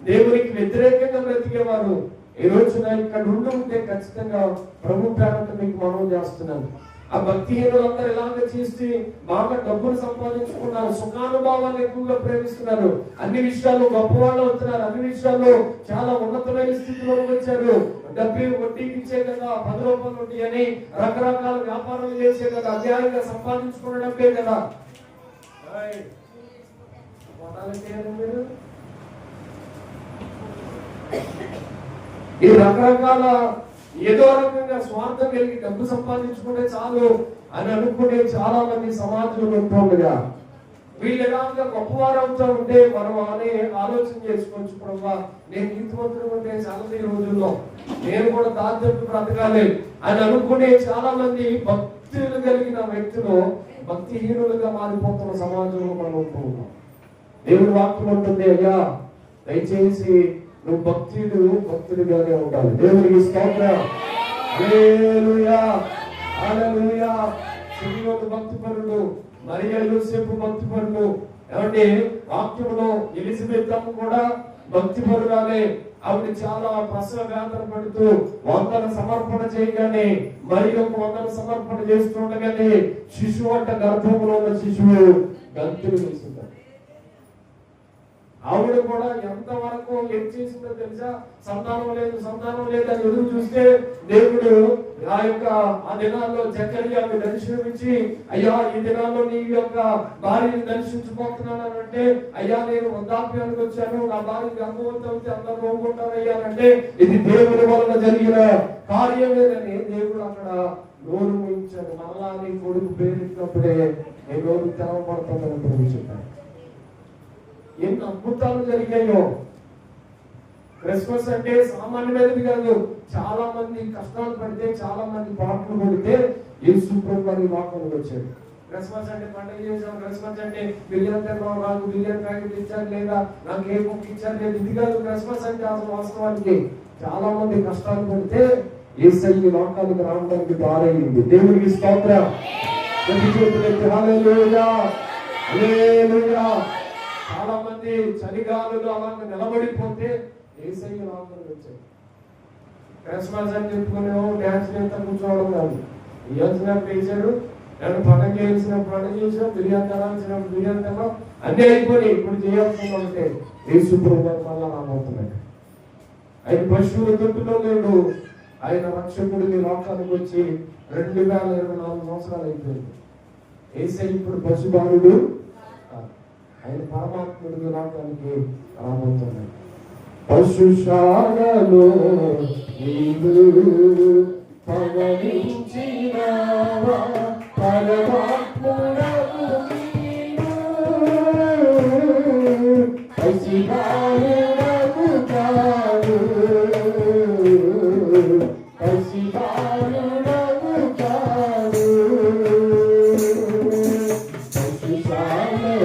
దేవునికి వ్యతిరేకంగా బ్రతికేవారు ఈ రోజున ఇక్కడ ఉంటే ఖచ్చితంగా ప్రభు పేరట మీకు మనం చేస్తున్నాను. ఆ భక్తిహీనులందరూ ఇలాగ చేసి బాగా డబ్బులు సంపాదించుకున్నారు, సుఖానుభవాన్ని ఎక్కువగా ప్రేమిస్తున్నారు, అన్ని విషయాల్లో గొప్పవాళ్ళు అవుతున్నారు, అన్ని విషయాల్లో చాలా ఉన్నతమైన స్థితిలోకి వచ్చారు. డబ్బు వడ్డీకి ఇచ్చే కదా, 10 రూపాయల వడ్డీ అని రకరకాల వ్యాపారాలు చేసే కదా, అన్యాయంగా సంపాదించుకున్న డబ్బే కదా. మీరు ఈ రకరకాల ఏదో రకంగా స్వార్థం కలిగి డబ్బు సంపాదించుకుంటే చాలు అని అనుకునే చాలా మంది సమాజంలో ఉంటుండగా వీళ్ళు ఎలాగా గొప్పవారు అవుతూ ఉంటే మనం అనే ఆలోచన చేసుకోవచ్చు. ప్రభా, నేను నీతివంతుడు ఉంటే చాలా ఈ రోజుల్లో నేను కూడా దాదాపు బ్రతకాలి అని అనుకునే చాలా మంది భక్తులు కలిగిన వ్యక్తులు భక్తిహీనులుగా మారిపోతున్న సమాజంలో మనం ఉంటూ ఉన్నాం. దేవుడి వాక్యం ఉంటుంది, అయ్యా దయచేసి నువ్వు భక్తుడిగానే ఉండాలి. దేవుడికి స్తోత్రం. హల్లెలూయా, హల్లెలూయా. సిమియోను భక్తిపరుడు, మరియా యోసేపు భక్తిపరుడు. ఏమంటే వాక్యంలో ఎలిజబెత్ అమ్మ కూడా భక్తిపరురాలే. ఆవిడ చాలా ప్రసవ వేదన పడుతూ వందన సమర్పణ చేయగానే, మరి ఒక వందన సమర్పణ చేస్తుండగానే శిశువు అంట, గర్భంలో ఉన్న శిశువు గంతులు వేసింది. ఆవిడ కూడా ఎంతవరకు ఏం చేసిందో తెలుసా? సంతానం లేదు అని ఎదురు చూస్తే దేవుడు ఆ దినాల్లో జకర్యాకు దర్శనమిచ్చి, అయ్యా ఈ దినాల్లో నీ యొక్క భార్యని దర్శించుకోతున్నాను అంటే, అయ్యా నేను వృద్ధాప్యానికి వచ్చాను, నా భార్య గర్భవతి అవుతే అందరూ నవ్వుకుంటారయ్యా అంటే, ఇది దేవుడి వలన జరిగిన కార్యమేనని దేవుడు అక్కడ నోరు మూయించాడు. మరలా నీ కొడుకు పేరెట్టినప్పుడే నీ నోరు తెరవబడతామని ప్రభు చెప్పాడు. ఎన్ని అద్భుతాలు జరిగాయో. క్రిస్మస్ అంటే సామాన్యమైనది కాదు. చాలా మంది కష్టాలు పడితే, చాలా మంది పాటలు పడితే యేసు ప్రభు వారి లోకంలోకి వచ్చాడు. క్రిస్మస్ అంటే పండుగ చేసాం, క్రిస్మస్ అంటే బిలియన్ రాదు, బిలియన్ ప్యాకెట్ ఇచ్చారు లేదా నాకు ఏ బుక్ ఇచ్చారు లేదు, ఇది కాదు క్రిస్మస్ అంటే. అసలు వాస్తవానికి చాలా మంది కష్టాలు పడితే యేసయ్య లోకానికి రావడానికి దారైంది. దేవుడికి స్తోత్రం. హల్లెలూయా, హల్లెలూయా. చాలా మంది చలిగాలులు అలాగే నిలబడిపోతే యేసయ్య లోకానికి వచ్చాడు. క్రిస్మస్ అని చెప్పుకునేమో డ్యాన్స్ చేస్తా కూర్చోవడం కాదు. ఇవ్వాల్సినప్పుడు వేసాడు, నేను పండుగ చేసినప్పుడు పండుగ చేసాం, బిర్యానీ తినాల్సినప్పుడు బిర్యానీ తిన్నాం, అన్నీ అయిపోయి ఇప్పుడు చేయాల్సిందంటే యేసు ప్రభు మళ్ళా రాబోతున్నాడు. ఆయన పశువుల తొట్టులో లేడు, ఆయన రక్షకుడిని లోకానికి వచ్చి 2024 సంవత్సరాలు అయిపోయింది. యేసయ్య ఇప్పుడు పశుబాలుడు, ఆయన పరమాత్ముడు లోకానికి రాబోతున్నాడు. పశుశాలలో నీవు పవనించినావా, పరమాత్ముడవు నీవు, పసిబాలుడవు కాదు, పసిబాలుడవు కాదు. పశుశాలలో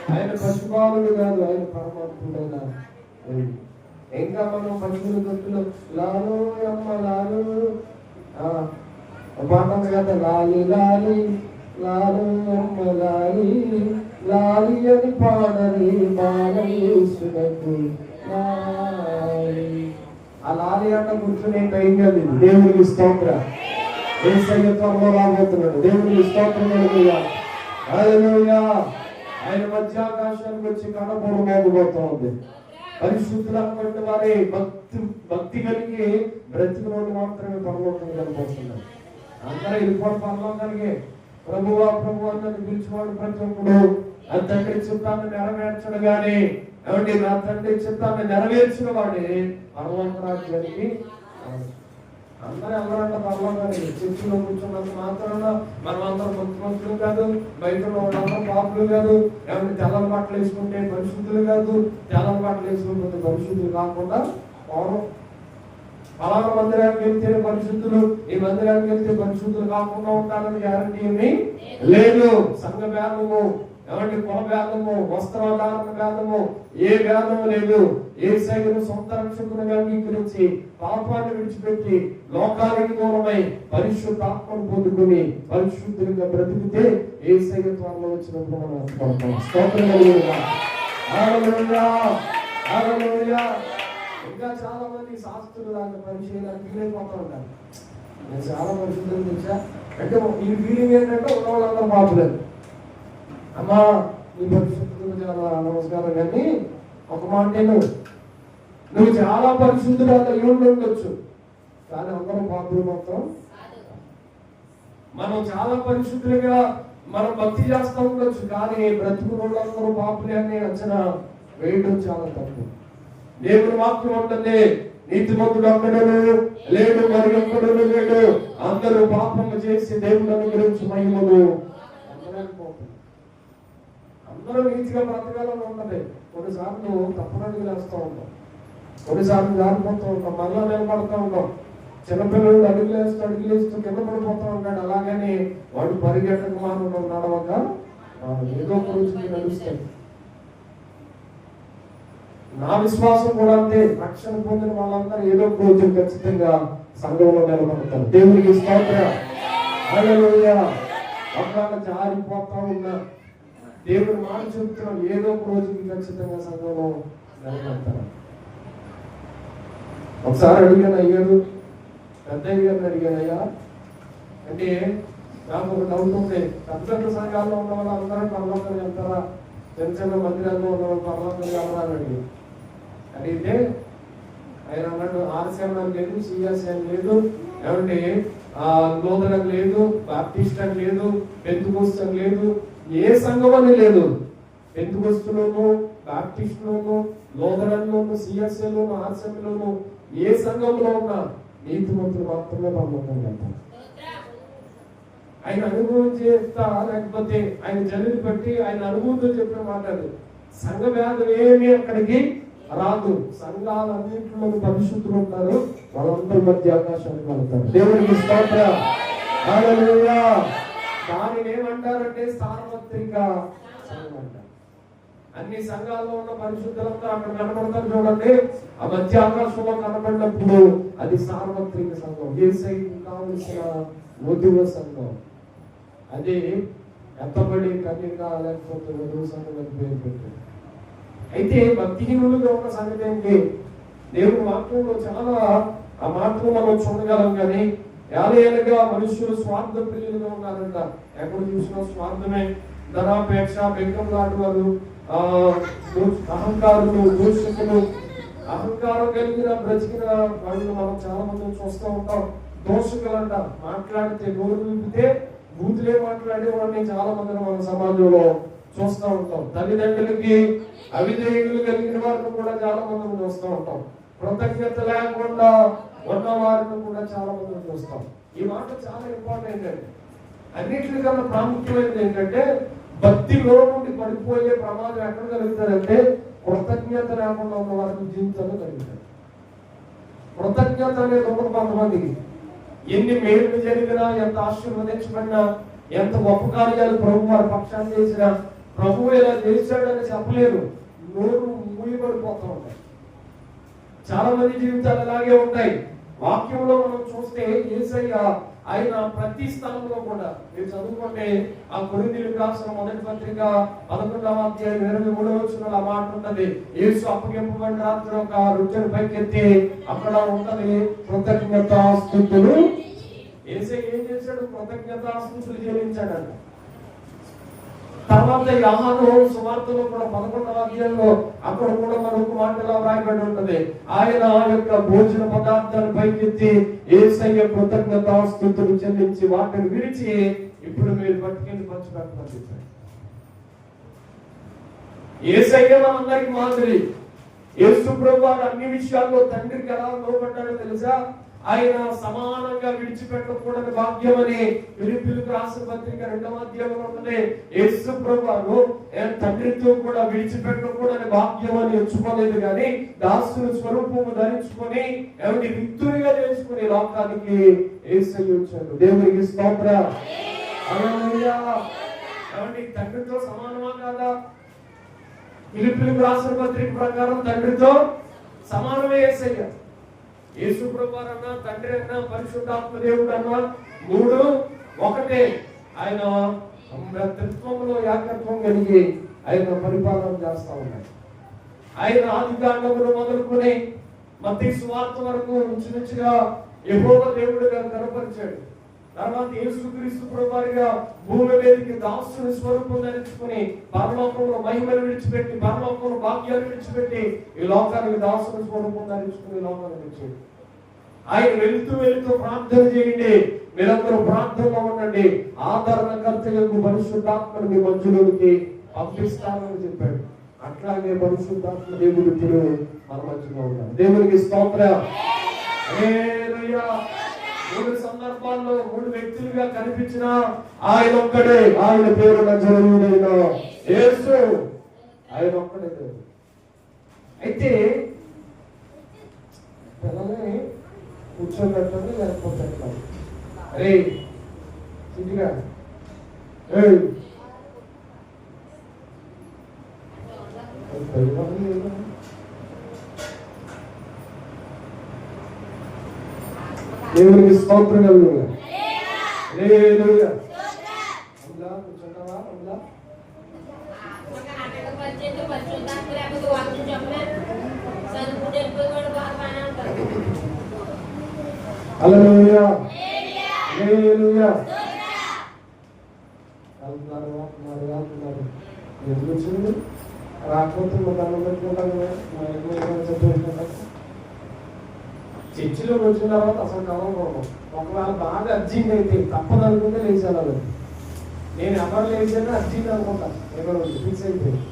ఆయన పశుపాలుడు కాదు, ఆయన పరమాత్ముడైన. ఇంకా మనం పశువుల దొట్టులో లాలు అమ్మ లాలు పాఠం కదా, లాలి లాలి లాలు అమ్మ లాలి లాలి అని పాడని బాలయేసునకు లాలి. ఆ లాలి అంట కూర్చునే టైం కాదు. దేవునికి స్తోత్రం. యేసయ్య త్వరలో రాబోతున్నాడు. దేవునికి స్తోత్రం. హల్లెలూయా. ఆయన మధ్యాకాశానికి వచ్చి కనపడు మోగబోతా ఉంది. పరిశుద్ధులైనటువంటి వారి భక్తి కలిగి బ్రతికినోడు మాత్రమే పరలోకం కనిపిస్తున్నారు. అందరూ వెళ్ళిపోవడం పరలోకానికి. ప్రభువా ప్రభు అన్నది పిలిచేవాడు ప్రతి ఒక్కడు ఆ తండ్రి చిత్తాన్ని నెరవేర్చడు గాని, ఏమంటే నా తండ్రి చిత్తాన్ని నెరవేర్చిన వాడే పరలోక రాజ్యానికి. అందరూ ఎవరంట పరలోకానికి? చర్చిలో కూర్చున్నంత మాత్రాన మనం అందరం భక్తిమంతులు కాదు, బయట వాళ్ళందరూ పాపులు కాదు, ఏమంటే తెల్లని బట్టలు వేసుకుంటే పరిశుద్ధులు కాదు, తెల్లని బట్టలు వేసుకుంటే పరిశుద్ధులు కాకుండా పౌరం. పలానా మందిరానికి వెళ్తే పరిశుద్ధులు, ఈ మందిరానికి వెళ్తే పరిశుద్ధులు కాకుండా ఉంటారని గ్యారంటీ ఏమి లేదు. సంఘ భేదము, ఏమంటే కుల భేదము, వస్త్రధారణ భేదము, ఏ భేదము లేదు. యేసయ్యను సొంత రక్షకునిగా అంగీకరించి పాపాన్ని విడిచిపెట్టి లోకానికి దూరమై పరిశుద్ధాత్మను పొందుకుని పరిశుద్ధులుగా బ్రతికితే యేసయ్య త్వరలో వచ్చినప్పుడు మనం స్తోత్రం కలుగునుగా. హల్లెలూయా, హల్లెలూయా. ఇంకా చాలా మంది శాస్త్రులు దాన్ని పరిశీలన ఫీలింగ్ పోతూ ఉంటారు. నేను చాలా పరిశుద్ధులు తెలుసా అంటే ఈ ఫీలింగ్ ఏంటంటే ఉన్న వాళ్ళందరూ పాపులేదు. అమ్మా నీ పరిశుద్ధులు చాలా నమస్కారం, కానీ ఒక మాట నువ్వు చాలా పరిశుద్ధులు అయ్యి ఉండొచ్చు, కానీ అందరూ పాపులు మాత్రం. మనం చాలా పరిశుద్ధులుగా మనం భక్తి చేస్తూ ఉండొచ్చు, కానీ బ్రతుకు వాళ్ళందరూ పాపులే అని అంచనా వేయడం చాలా తప్పు. దేవుని వాక్యం ఉంటుంది, నీతిమంతుడు ఒక్కడును లేడు, మరి ఒక్కడును లేడు, అందరూ పాపము చేసి దేవుని అనుగ్రహించి మహిమలు. అందరూ నీతిగా బ్రతకాలని ఉన్నది. కొన్నిసార్లు తప్పనడుగులు వేస్తూ ఉంటాం, కొన్నిసార్లు జారిపోతూ ఉంటాం, మళ్ళా నిలబడుతూ ఉంటాం. చిన్నపిల్లలు అడుగులేస్తూ కింద పడిపోతూ ఉంటాడు. అలాగని వాడు పరిగెట్టక మానవుడు నడవక ఏదో ఒక రోజుకి నడుస్తాయి. నా విశ్వాసం కూడా అంతే. రక్షణ పొందిన వాళ్ళందరూ ఏదో ఒక రోజు ఖచ్చితంగా సంఘంలో నిలబడతారు. దేవునికి స్తోత్రం. హల్లెలూయా. ఒకవేళ జారిపోతా ఉన్నా దేవుని మాట చెబుతున్నాం, ఏదో ఒక రోజుకి ఖచ్చితంగా సంఘంలో నిలబడతారు. ఒకసారి అడిగాను అయ్యారు, పెద్ద అయ్యారు అడిగాను, అయ్యా అంటే నాకు ఒక డౌట్ ఉంది, పెద్ద పెద్ద సంఘాల్లో ఉన్న వాళ్ళు అందరూ పరలోకం వెళ్తారా, చిన్న చిన్న మందిరాల్లో ఉన్న వాళ్ళు పరలోకం వెళ్ళరా అని అడిగితే ఆయన అన్నాడు, ఆర్సీఎం లేదు, సిఎస్ఎం లేదు, ఏమంటే లోదరం లేదు, బాప్టిస్ట్ అని లేదు, పెంతుకోస్తు అని లేదు, ఏ సంఘం అని లేదు. పెంతుకోస్తులోను, బాప్టిస్టులోను, లోదరంలోను, సిఎస్ఏలోను, ఆర్సీఎంలోను ఏ సంఘంలో ఉన్నా నీతిమంతులు మాత్రమే పరలోకం వెళ్తారు. ఆయన అనుభవం చేస్తా, లేకపోతే ఆయన జల్లుని బట్టి ఆయన అనుభవంతో చెప్పిన మాటలు. సంఘ భేదం ఏమీ అక్కడికి రాదు. సంఘాలన్నింటిలో పరిశుద్ధులు ఉంటారు, వాళ్ళందరి మధ్య ఆకాశానికి వెళ్తారు. దేవునికి స్తోత్రం. హల్లెలూయా. దానిని ఏమంటారంటే సార్వత్రిక సంఘం అంటారు. అన్ని సంఘాల్లో ఉన్న పరిశుద్ధులంతా అక్కడ కనబడతారు చూడండి. ఆ మధ్య ఆకాశంలో కనబడినప్పుడు అది సార్వత్రిక సంఘం, యేసయ్యకు కావలసిన వధువు సంఘం. అది ఎత్తబడి కన్యక లేకపోతే వధువు సంఘం అని పేరు పెట్టారు. అయితే భక్తిహీనులుగా ఉన్న సంగతి ఏంటి? దేవుని వాక్యంలో చాలా ఆ మాటలు మనం చూడగలం, కానీ ఏళ్ళగా మనుషులు స్వార్థ ప్రియులుగా ఉన్నారంట. ఎక్కడ చూసినా స్వార్థమే, ధనాపేక్ష, బెంకంలాంటి వారు, అహంకారులు, దూషకులు, అహంకారం కలిగిన బ్రతికిన వాళ్ళు మనం చాలా మందిని చూస్తూ ఉంటాం. దోషకులంట, మాట్లాడితే నోరు విప్పితే బూతులే మాట్లాడే వాళ్ళని చాలా మందిని మన సమాజంలో చూస్తూ ఉంటాం. తల్లిదండ్రులకి అవిధేయులు కలిగిన వారిని కూడా చాలా మందిని చూస్తూ ఉంటాం. కృతజ్ఞత లేకుండా ఉన్న వారిని కూడా చాలా మందిని చూస్తాం. ఈ మాట చాలా ఇంపార్టెంట్ అండి. అన్నింటికన్నా ప్రాముఖ్యమైనది ఏంటంటే భక్తిలో నుండి పడిపోయే ప్రమాదం ఎక్కడ కలుగుతారంటే కృతజ్ఞత లేకుండా ఉన్న వారికి జీవితంలో కలుగుతారు. కృతజ్ఞత అనేది ఒక కొంతమందికి ఎన్ని మేలు జరిగినా, ఎంత ఆశీర్వదించబడినా, ఎంత గొప్ప కార్యాలు ప్రభు వారి పక్షాన్ని చేసినా ప్రభువు ఇలా చేశాడని చెప్పలేరు, నోరు మూయబడిపోతూ ఉంటాయి. చాలా మంది జీవితాలు అలాగే ఉంటాయి. వాక్యంలో మనం చూస్తే యేసయ్య ఆయన ప్రతి స్థలంలో కూడా మీరు చదువుకుంటే ఆ కొరింథీయులకు రాసిన మొదటి పత్రిక 11వ అధ్యాయం 23వ వచనంలో ఆ మాట ఉంటది. యేసు అప్పగింపబడిన రాత్రి ఒక రొట్టెను పైకెత్తి అక్కడ ఉంటది కృతజ్ఞతాస్తుతులు. యేసయ్య ఏం చేశాడు? కృతజ్ఞతాస్తుతులు చెల్లించాడంట. తర్వాత యోహాను సువార్తలో కూడా 11వ అధ్యాయంలో అక్కడ కూడా మనకు మాటలా వ్రాయబడి ఉంటది. ఆయన యొక్క భోజన పదార్థాలు పైకెత్తి యేసయ్య కృతజ్ఞతాస్తుతులు చెల్లించి వాటిని విరిచి ఇప్పుడు మీరు పట్టుకెళ్ళి పంచిపెట్టమని చెప్పారు. యేసయ్య మనందరికి మాదిరి. యేసు ప్రభువు అన్ని విషయాల్లో తండ్రికి ఎలా లోబడ్డాడో తెలుసా? ఆయన సమానంగా విడిచిపెట్టకూడని భాగ్యమని ఫిలిప్పీయులకు రాసిన పత్రిక 2వ అధ్యాయంలో ఉన్నది. యేసు ప్రభువు తండ్రితో కూడా విడిచిపెట్టకూడని భాగ్యమని ఎంచుకోలేదు, కానీ దాసుని స్వరూపము ధరించుకొని ఎవరి విక్తునిగా చేసుకుని లోకానికి యేసయ్య వచ్చాడు. దేవునికి స్తోత్రం. హల్లెలూయా. ఎవరి తండ్రితో సమానమా కాదా? ఫిలిప్పీయులకు రాసిన పత్రిక ప్రకారం తండ్రితో సమానమే యేసయ్య. యేసు ప్రభువారు అన్నా, తండ్రి అన్నా, పరిశుద్ధాత్మ దేవుడు అన్నా మూడు ఒకటే. ఆయన త్రిత్వంలో ఏకత్వం కలిగి ఆయన పరిపాలన చేస్తా ఉన్నాడు. ఆయన ఆదికాండమును మొదలుకొని మత్తయి సువార్త వరకు ఇంచుమించుగా యెహోవా దేవుడిగా కనపరిచాడు. తర్వాత యేసుక్రీస్తు ప్రభువారిగా భూమి మీదకి దాసుని స్వరూపం ధరించుకుని పరలోకంలో మహిమను విడిచిపెట్టి, పరలోకంలో భాగ్యాన్ని విడిచిపెట్టి ఈ లోకానికి దాసుని స్వరూపం ధరించుకుని లోకానికి వచ్చాడు. ఆయన వెళుతూ ప్రార్థన చేయండి, మీరందరూ ప్రార్థనలో ఉండండి, ఆదరణకర్త యొక్క పరిశుద్ధాత్మను మీ మధ్యలోకి పంపిస్తానని చెప్పాడు. అట్లాగే పరిశుద్ధాత్మ దేవుడు ఇప్పుడు మన మధ్యలో ఉన్నాడు. దేవునికి స్తోత్రం. హల్లెలూయా. 3 సందర్భాల్లో 3 వ్యక్తులుగా కనిపించిన ఆయన ఒక్కడే. ఆయన పేరు నజరేయుడైన యేసు. ఆయన ఒక్కడే దేవుడు. అయితే పిల్లల్ని కూర్చోబెట్టండి, లేకపోతే ఎట్లా? అరే చిటిగా దేవునికి స్తోత్రం కలుగును. హల్లెలూయా. అమ్లా కూర్చుంటావా? అమ్లా హల్లెలూయా. హల్లెలూయా. ఎందుకు వచ్చింది? రాకపోతే దండం పెట్టుకుంటాను. చర్చిలో వచ్చిన తర్వాత అసలు కలవకూడదు. ఒకవేళ బాగా అర్జెంట్ అయితే తప్పదనుకుంటే లేచాను. నేను ఎవరు లేచానో అర్జెంట్ అనుకుంటా. ఎవరు ఫిక్స్ అయిపోయింది,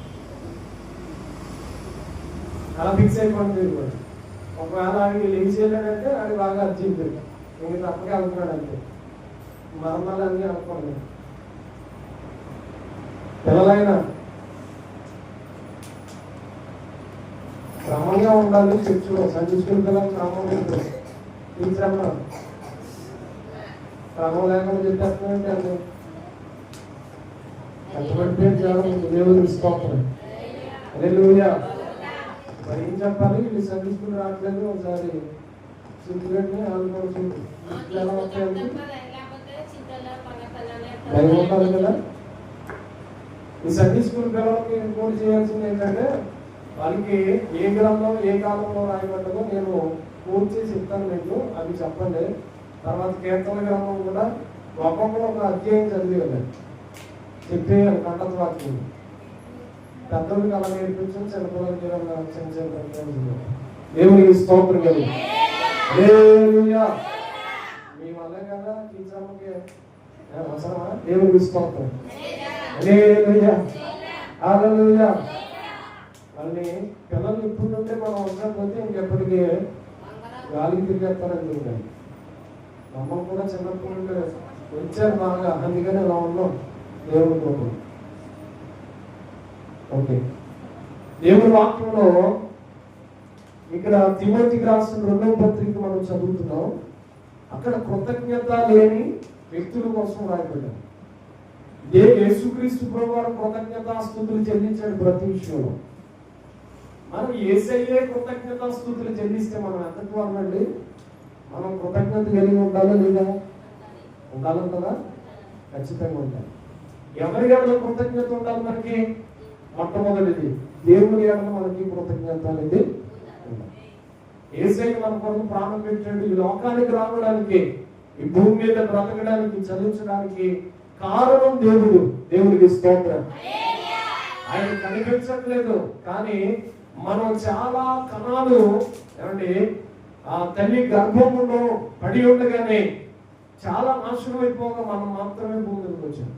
అలా ఫిక్స్ అయిపోయింది. ఒకవేళ ఆడికి లేచేయాలంటే ఆడి బాగా అర్జెంట్, ఇంక తప్పకే అనుకున్నాడు అంతే. మరణాలు అన్నీ అనుకోండి. పిల్లలైనా క్రమంగా ఉండాలి. చర్చిలో సంచుకుని పిల్లలు క్రమంగా ఉంటుంది. టీచరమ్మ క్రమం లేకుండా చెప్పేస్తున్నాయంటే అన్నీ కష్టపడిపోయి చేయడం. దేవుడికి స్తోత్రం. హల్లెలూయా. మరి ఏం చెప్పాలి? వీళ్ళు సండే స్కూల్ రావట్లేదు. ఒకసారి చింతగడ్ని ఆడుకోవచ్చు. ఎలా వస్తాయండి? భయం ఉండాలి కదా. ఈ సండే స్కూల్ పిల్లలకి ఇంకోటి చేయాల్సింది ఏంటంటే, వాళ్ళకి ఏ గ్రంథం ఏ కాలంలో రాయబడ్డదో నేను పూర్తి చేసి చెప్తాను మీకు, అవి చెప్పండి. తర్వాత కీర్తన గ్రంథం కూడా ఒక్కొక్కరు ఒక అధ్యాయం చదివేయాలి, చెప్పేయాలి కంఠత వాక్యం. పెద్దలకు అలా నేర్పించడం, చిన్నపిల్లలకి చిన్న చిన్న దేవునికి స్తోత్రం కలిగి. హల్లెలూయా. మీ వల్లే కదా టీచర్కి అవసరమా? దేవునికి స్తోత్రం. హల్లెలూయా. హల్లెలూయా. మళ్ళీ పిల్లలు ఇప్పుడు నుండి మనం అవసరం పోతే ఇంకెప్పటికీ గాలికి తిరిగేస్తారని చూడండి. మమ్మల్ని కూడా చిన్నప్పుడు వచ్చారు బాగా, అందుకని అలా ఉన్నాం. దేవుడి కోసం. ఓకే, దేవుడి వాక్యంలో ఇక్కడ తిమోతికి రాసిన 2వ పత్రిక మనం చదువుతున్నాం. అక్కడ కృతజ్ఞత లేని వ్యక్తుల కోసం రాయబడ్డారు. యేసుక్రీస్తు ప్రభువారు కృతజ్ఞతాస్తుతులు చెల్లించాడు ప్రతి విషయంలో. మనం యేసయ్యే కృతజ్ఞతాస్తుతులు చెల్లిస్తే మనం ఎంతటి వాళ్ళండి? మనం కృతజ్ఞత కలిగి ఉండాలా లేదా? ఉండాలంటారా? ఖచ్చితంగా ఉండాలి. ఎవరి ఎడల కృతజ్ఞత ఉండాలి మనకి? మొట్టమొదటిది దేవుని ఎడల మనకి కృతజ్ఞత అనేది ఉండాలి. యేసయ్య మన కొరకు ప్రాణం పెట్టాడు. ఈ లోకానికి రావడానికి, ఈ భూమి మీద బ్రతకడానికి, చదివించడానికి కారణం దేవుడు. దేవుడికి స్తోత్రం. ఆయన కనిపించట్లేదు, కానీ మనం చాలా కణాలు ఏమండి ఆ తల్లి గర్భములో పడి ఉండగానే చాలా నాశనం అయిపోగా మనం మాత్రమే భూమి మీదకి వచ్చాం.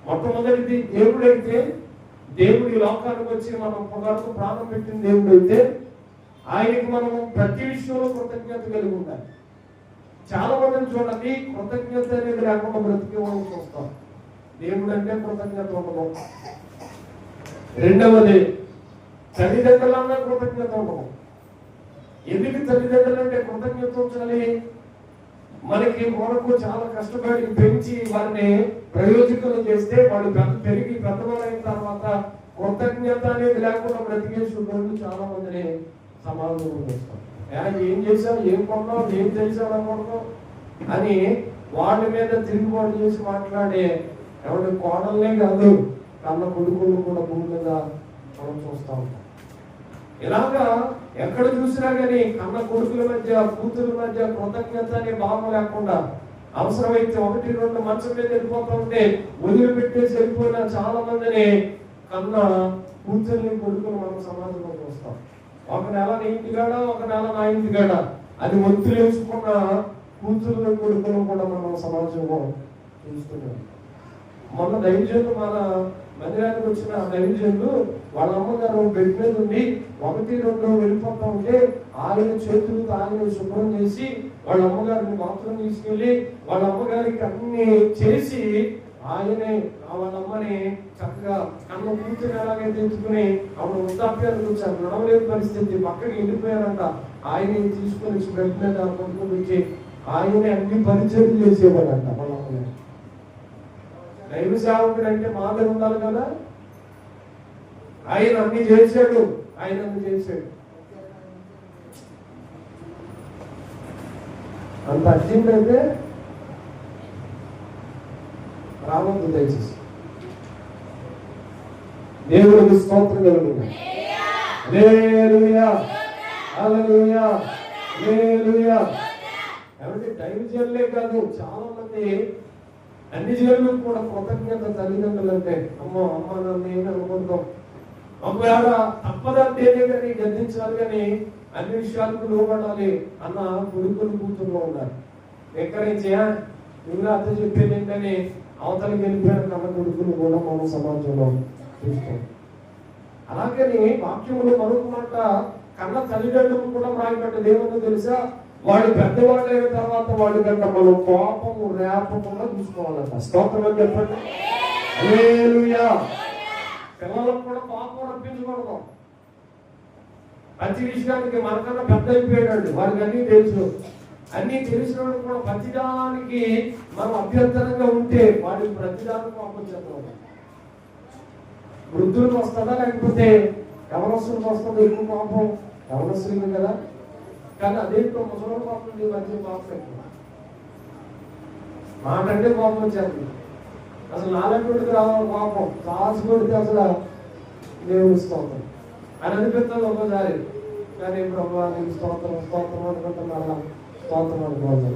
మొట్టమొదటిది దేవుడైతే, దేవుడి లోకానికి వచ్చి మనం వరకు ప్రాణం పెట్టిన దేవుడైతే ఆయనకి మనం ప్రతి విషయంలో కృతజ్ఞత కలిగి ఉండాలి. చాలా మందిని చూడండి, కృతజ్ఞత అనేది లేకుండా బ్రతికే వాళ్ళని చూస్తాం. దేవుడు అంటే కృతజ్ఞత ఉండదు. రెండవది తల్లిదండ్రులన్నా కృతజ్ఞత ఉండదు. ఎందుకు తల్లిదండ్రులు అంటే కృతజ్ఞత ఉంచాలి? మనకి కొరకు చాలా కష్టపడి పెంచి వారిని ప్రయోజకులు చేస్తే వాళ్ళు పెరిగి పెద్దవాళ్ళైన తర్వాత కృతజ్ఞత అనేది లేకుండా బ్రతికేసి వాళ్ళు చాలా మందిని సమాజంలో చేస్తాం. ఏం చేశావు, ఏం కొన్నావు, ఏం చేసావు అనుకుంటావు అని వాళ్ళ మీద తిరుగుబాటు చేసి మాట్లాడే ఎవరి కోడలనే కాదు, కన్న కొడుకులు కూడా భూమి మీద మనం చూస్తూ ఉంటాం. ఇలాగా ఎక్కడ చూసినా కానీ కన్న కొడుకుల మధ్య, కూతుల మధ్య కృతజ్ఞత అనే భావం లేకుండా అవసరమైతే 1-2 మంచం మీద వెళ్ళిపోతా ఉంటే వదిలిపెట్టేసి వెళ్ళిపోయిన చాలా మందిని కన్న కూతుర్ని, కొడుకులు మనం సమాజంలో చూస్తాం. ఒక నెల నీ ఇంటిగాడ, ఒక నెల నా ఇంటిగాడ అది ఒత్తులు వేసుకున్న కూతుర్ని, కొడుకులు కూడా మనం సమాజంలో చూస్తున్నాం. మొన్న దైవజనులు మన మందిరానికి వచ్చిన దైవజనులు వాళ్ళ అమ్మగారు బెడ్ మీద ఉండి 1-2 వెళ్ళిపోతా ఉంటే ఆయన చేతులతో ఆయన శుభ్రం చేసి వాళ్ళ అమ్మగారిని బాత్రూమ్ తీసుకెళ్ళి వాళ్ళ అమ్మగారికి అన్ని చేసి ఆయనే వాళ్ళ అమ్మని చక్కగా కన్న కూతురు ఎలాగైతే తెచ్చుకుని ఆవిడ వృద్ధాప్యానికి వచ్చారు, నడవలేని పరిస్థితి, పక్కకి వెళ్ళిపోయారంట. ఆయనే తీసుకొని బెడ్ మీద కొనుక్కొని వచ్చి ఆయనే అన్ని పరిచయం చేసేవాడంట వాళ్ళ అమ్మగారు. దైవ సేవకుడు అంటే మాదిరి ఉండాలి కదా. ఆయన అన్ని చేశాడు, ఆయన అన్ని చేశాడు. అంత అర్జెంట్ అయితే రావద్దు దయచేసి. దేవుడికి స్తోత్రం కలుగుతుంది. హల్లెలూయా, హల్లెలూయా, హల్లెలూయా. ఏమంటే దైవజనులే కాదు, చాలా మంది అన్ని జనులు కూడా కృతజ్ఞత తల్లిదండ్రులు అంటే అమ్మ నన్ను ఏమి అనుకుంటాం, ఒకవేళ తప్పదంటేనే కానీ గద్దించాలి, కానీ అన్ని విషయాలకు లోపడాలి అన్న కొడుకులు కూతురులో ఉన్నారు. ఎక్కడైనా నువ్వు అర్థ చెప్పేది ఏంటని అవతలకి వెళ్ళిపోయిన కన్న కొడుకులు కూడా మనం సమాజంలో చూస్తాం. అలాగని వాక్యములు మరొక మాట, కన్న తల్లిదండ్రులు కూడా రాయబడ్డది ఏమన్నా తెలుసా? వాళ్ళు పెద్దవాళ్ళు అయిన తర్వాత వాళ్ళు కంటే మనం కోపము రేపకుండా చూసుకోవాలంట. స్తోత్రం అని చెప్పండి. హల్లెలూయా. పిల్లలకు కూడా కోపం రప్పించకూడదు. ప్రతి విషయానికి మనకన్నా పెద్ద అయిపోయాడు, వారికి అన్ని తెలుసు. అన్ని తెలిసిన కూడా ప్రతిదానికి మనం అభ్యంతరంగా ఉంటే వాడికి ప్రతిదానికి కోపం చేద్దాం. వృద్ధులకు వస్తుందా, లేకపోతే యవనస్తులకు వస్తుందా ఎక్కువ కోపం? యవనస్తులకి కదా. కానీ అదేంటో ముసలి కోపం ఈ మధ్య కోపం ఎక్కువ. మాకంటే కోపం వచ్చేది. అసలు నాలుగుడికి రావాలి కోపం, సాహసుడికి అసలు దేవుడి స్తోత్రం అని అనిపిస్తుంది ఒక్కోసారి. కానీ ప్రభు నీకు స్తోత్రం స్తోత్రం అనుకుంటున్నా, స్తోత్రం అనుకోవాలి.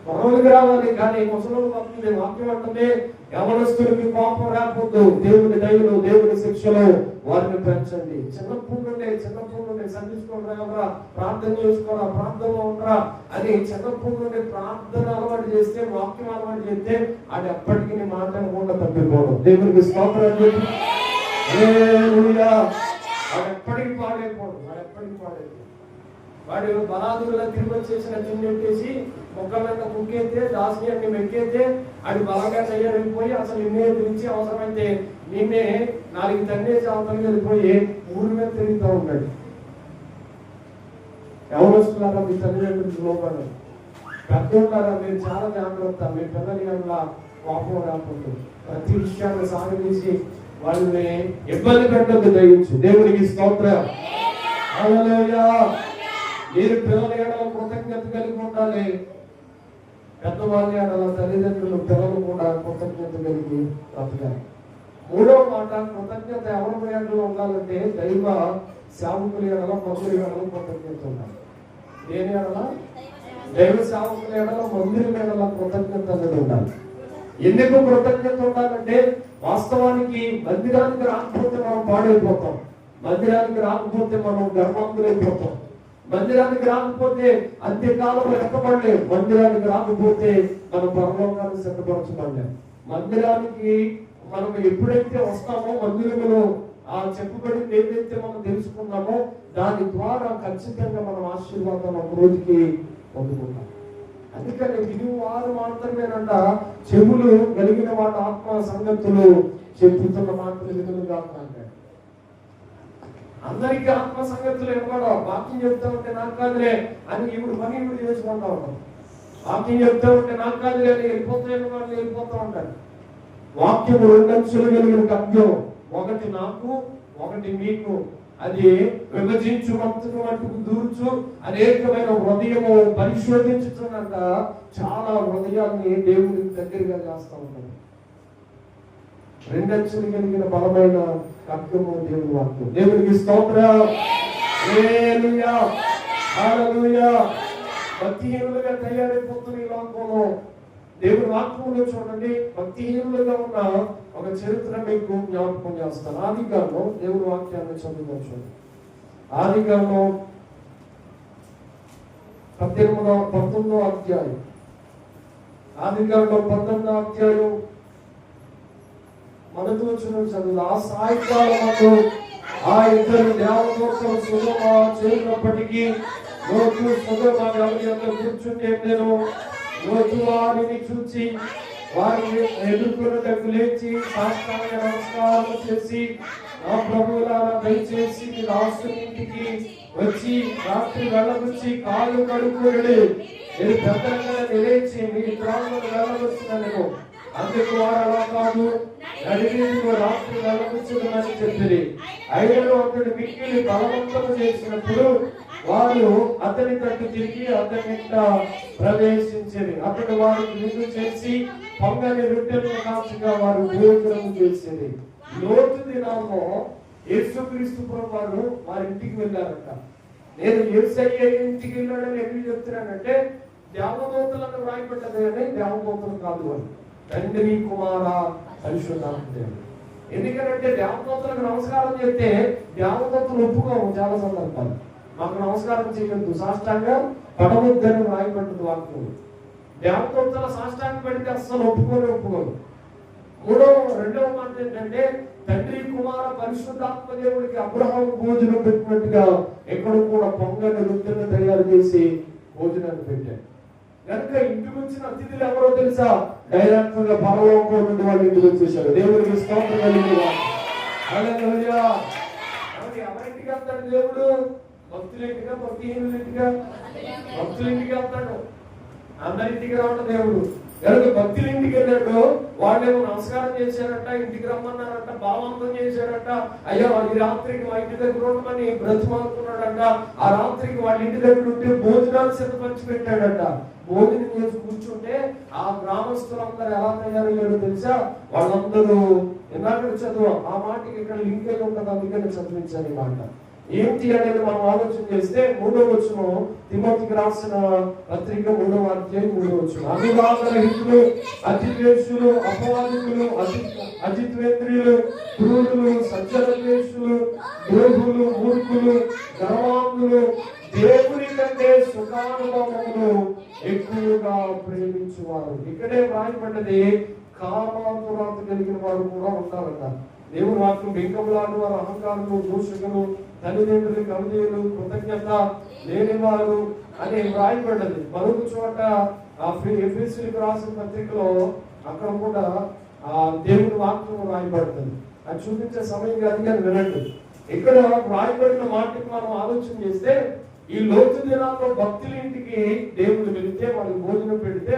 మనోళ్ళకి రావాలి, కానీ ముసలికి వస్తుంది. వాక్యం అంటే యవనస్తులకి కోపం రాకూడదు. దేవుడి దయలో, దేవుడి శిక్షలో వారిని పెంచండి. చిన్నప్పుడు నుండి సంధించుకోరా, ప్రార్థన చేసుకోరా, ప్రార్థనలో ఉండరా అని చిన్నప్పుడు నుండి ప్రార్థన అలవాటు చేస్తే, వాక్యం అలవాటు చేస్తే అది ఎప్పటికీ నీ మాట కూడా తప్పిపోవడం. దేవుడికి స్తోత్రం చెప్పి వాడు ఎప్పటికీ పాడైపోవడం. వాడు బలాదుల తిరుమల చేసిన తిన్నెట్టేసి మొక్కలంతా కుక్కేస్తే, దాసి అన్ని మెక్కేస్తే అది బలంగా తయారైపోయి అసలు నిన్నే తిరిగి అవసరమైతే నిన్నే 4 తన్నేసి అవతలకి వెళ్ళిపోయి ఊరి మీద తిరుగుతూ ఉంటాడు. ఎవరు వస్తున్నారా? మీ తల్లిదండ్రులు లోపల పెద్ద ఉన్నారా? మీరు చాలా జాగ్రత్త. మీ పిల్లలు కోపం రాకుండా ప్రతి విషయాన్ని సాగదీసి వాళ్ళని ఇబ్బంది పెట్టద్దు దయించు. దేవునికి స్తోత్రం. హల్లెలూయా. మీరు పిల్లల ఎడల కృతజ్ఞత కలిగి ఉండాలి. పెద్దవాళ్ళ ఎడల తల్లిదండ్రులు పిల్లలు కూడా కృతజ్ఞత కలిగి బ్రతకాలి. మూడో మాట, కృతజ్ఞత ఎవరి ఎడల ఉండాలంటే దైవ సేవకుల ఎడల మందిర ఎడల కృతజ్ఞత ఉండాలి. దేని ఎడల? దైవ సేవకుల ఎడల మందిరం ఎడల కృతజ్ఞత అనేది ఉండాలి. ఎందుకు కృతజ్ఞత ఉండాలంటే వాస్తవానికి మందిరానికి రాకపోతే మనం పాడైపోతాం. మందిరానికి రాకపోతే మనం గర్భంతులైపోతాం. మందిరానికి రాకపోతే అంత్యకాలంలో ఎక్కబడలేము. మందిరానికి రాకపోతే మనం పరలోకాన్ని సిద్ధపరచబడలేము. మందిరానికి మనం ఎప్పుడైతే వస్తామో మందిరంలో ఆ చెప్పబడింది ఏదైతే మనం తెలుసుకున్నామో దాని ద్వారా ఖచ్చితంగా మనం ఆశీర్వాదం ఒక రోజుకి పొందుకుంటాం. అందుకని వినివారు మాత్రమేనంట చెవులు కలిగిన వాళ్ళ ఆత్మ సంగతులు చెప్పుతున్న మాటలు వినులు కాకుండా. అందరికీ ఆత్మ సంగతులు ఇవ్వడం, వాక్యం చెప్తా ఉంటే నాకు కాదులే అని ఇప్పుడు పని ఇప్పుడు చేసుకుంటా ఉంటాం. వాక్యం చెప్తా ఉంటే నాకు కాదులే అని వెళ్ళిపోతాయని వాళ్ళు వెళ్ళిపోతూ ఉంటారు. వాక్యం రెండంచులు కలిగిన ఖడ్గం, ఒకటి నాకు ఒకటి మీకు, అది విభజించు మట్టుకు దూర్చు అనేకమైన హృదయము పరిశోధించుతున్నంత చాలా హృదయాన్ని దేవుడికి దగ్గరగా చేస్తూ ఉంటాడు. రెండంచులు కలిగిన బలమైన ఖడ్గము దేవుని వాక్యం. దేవునికి స్తోత్రం. హల్లెలూయా. హల్లెలూయా. భక్తిహీనులుగా తయారైపోతున్న ఈ లోకంలో దేవుని వాక్యంలో చూడండి, భక్తిహీనులుగా ఉన్న ఒక చరిత్ర మీకు జ్ఞాపకం చేస్తాను. ఆదికాండం దేవుని వాక్యాన్ని చదువుకోవచ్చు. ఆదికాండం 19వ అధ్యాయం. ఆదికాండం 19వ అధ్యాయం మొదటి వచనం చదువు. ఆ సాయంకాలమందు ఆ ఇద్దరు దేవదూతలు సొదొమ చేరినప్పటికీ లోతు సొదొమ ఎవరి యొక్క కూర్చుంటే నేను లోతు వారిని చూచి వారిని ఎదుర్కొన్నటకు లేచి సాష్టాంగ నమస్కారం చేసి, నా ప్రభువులారా దయచేసి మీ రాష్ట్రానికి వచ్చి రాత్రి వెళ్ళవచ్చి కాళ్ళు కడుక్కోండి, నేను పెద్దగా నిలేచి మీ ప్రాణులను వెళ్ళవచ్చునను. అందుకు వారు అలా కాదు, నడివీధిలో రాత్రి వెళ్ళవచ్చునని చెప్పింది. అయినను అతడు మిక్కిలి బలవంతము చేసినప్పుడు వారు అతని తట్టు తిరిగి అతని ప్రవేశించేది. అతడు వారికి విందు చేసి పొంగని రొట్టెలను కాల్చగా వారు భోజనం చేసేది. లోతు దినాల్లో యేసుక్రీస్తు ప్రభువు వారు వారి ఇంటికి వెళ్ళారంట. నేను యేసయ్య ఇంటికి వెళ్ళాడని ఎందుకు చెప్తున్నానంటే దేవదూతలను రాయబడ్డది అని దేవదూతలు కాదు అని, తండ్రి కుమార పరిశుద్ధాత్మ. ఎందుకంటే దేవదూతలకు నమస్కారం చేస్తే దేవదూతలు ఒప్పుకోము. చాలా సందర్భాలు మాకు నమస్కారం చేయొద్దు, సాష్టాంగ పడవద్దని రాయబడ్డది వాక్యం. దేవదూతల సాష్టాంగ పెడితే అస్సలు ఒప్పుకోరు. రెండవ మాట ఏంటంటే తండ్రి కుమార పరిశుద్ధాత్మ దేవుడికి అబ్రహాం భోజనం పెట్టినట్టుగా ఎక్కడ కూడా పొంగని రొట్టెను తయారు చేసి భోజనాన్ని పెట్టాడు. కనుక ఇంటికి వచ్చిన అతిథులు ఎవరో తెలుసా? డైరెక్ట్ గా పరలోకం నుండి వాళ్ళు ఇంటికి వచ్చేసారు. దేవుడికి స్తోత్రం కలిగింది. హల్లెలూయా. ఎవరింటికి వెళ్తాడు దేవుడు? భక్తులింటిగా, భక్తిహీనులింటిగా? భక్తులింటికి వెళ్తాడు. అందరింటికి రావడం దేవుడు. కనుక భక్తులింటికి వెళ్ళాడు. వాళ్ళేమో నమస్కారం చేశారట, ఇంటికి రమ్మన్నారట, బలవంతం చేశారట. అయ్యో ఈ రాత్రికి మా ఇంటి దగ్గర ఉండమని బ్రతిమాలుకున్నాడట. ఆ రాత్రికి వాళ్ళ ఇంటి దగ్గర ఉంటే భోజనాలు సిద్ధపరిచి పెట్టాడట. భోజనం చేసి కూర్చుంటే ఆ గ్రామస్తులందరూ ఎలా తయారయ్యారో తెలుసా? వాళ్ళందరూ ఇందాక చదువు ఆ మాటకి ఇక్కడ లింక్ అయి ఉంటుంది, అందుకని చదివించాను ఈ మాట. ఏంటి అనేది మనం ఆలోచన చేస్తే 3వ వచనం, తిమోతికి రాసిన పత్రిక 3వ అధ్యాయం 3వ వచనం. అనురాగరహితులు, అతిద్వేషులు, అపవాదికులు, అజిత్వేంద్రియులు, క్రూరులు, సజ్జనద్వేషులు, ద్రోహులు, మూర్ఖులు, గర్వాంగులు, దేవుని కంటే సుఖానుభవములు ఎక్కువగా ప్రేమించువారు. ఇక్కడే వ్రాయబడ్డది కామాతురాత కలిగిన వారు కూడా ఉంటారట. దేవుని వాక్యం బింకములాడు వారు, అహంకారులు, దూషకులు, తల్లిదండ్రులకు అవిధేయులు, కృతజ్ఞత లేనివారు అని వ్రాయబడ్డది. మరొక చోట ఎఫెసీయులకు రాసిన పత్రికలో అక్కడ కూడా దేవుని వాక్యం వ్రాయబడుతుంది. అది చూపించే సమయం కాదు కానీ వినండి. ఇక్కడ వ్రాయబడిన మాటకి మనం ఆలోచన చేస్తే ఈ లోతు దినాల్లో భక్తుల ఇంటికి దేవుడు వెళితే వాళ్ళకి భోజనం పెడితే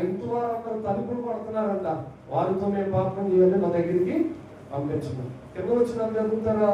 ఇంటి వారందరూ తలుపులు కొడుతున్నారంట. వారితో మేము పాపం చేయాలి, మా దగ్గరికి పంపించము. కింద వచ్చిన జరుగుతారా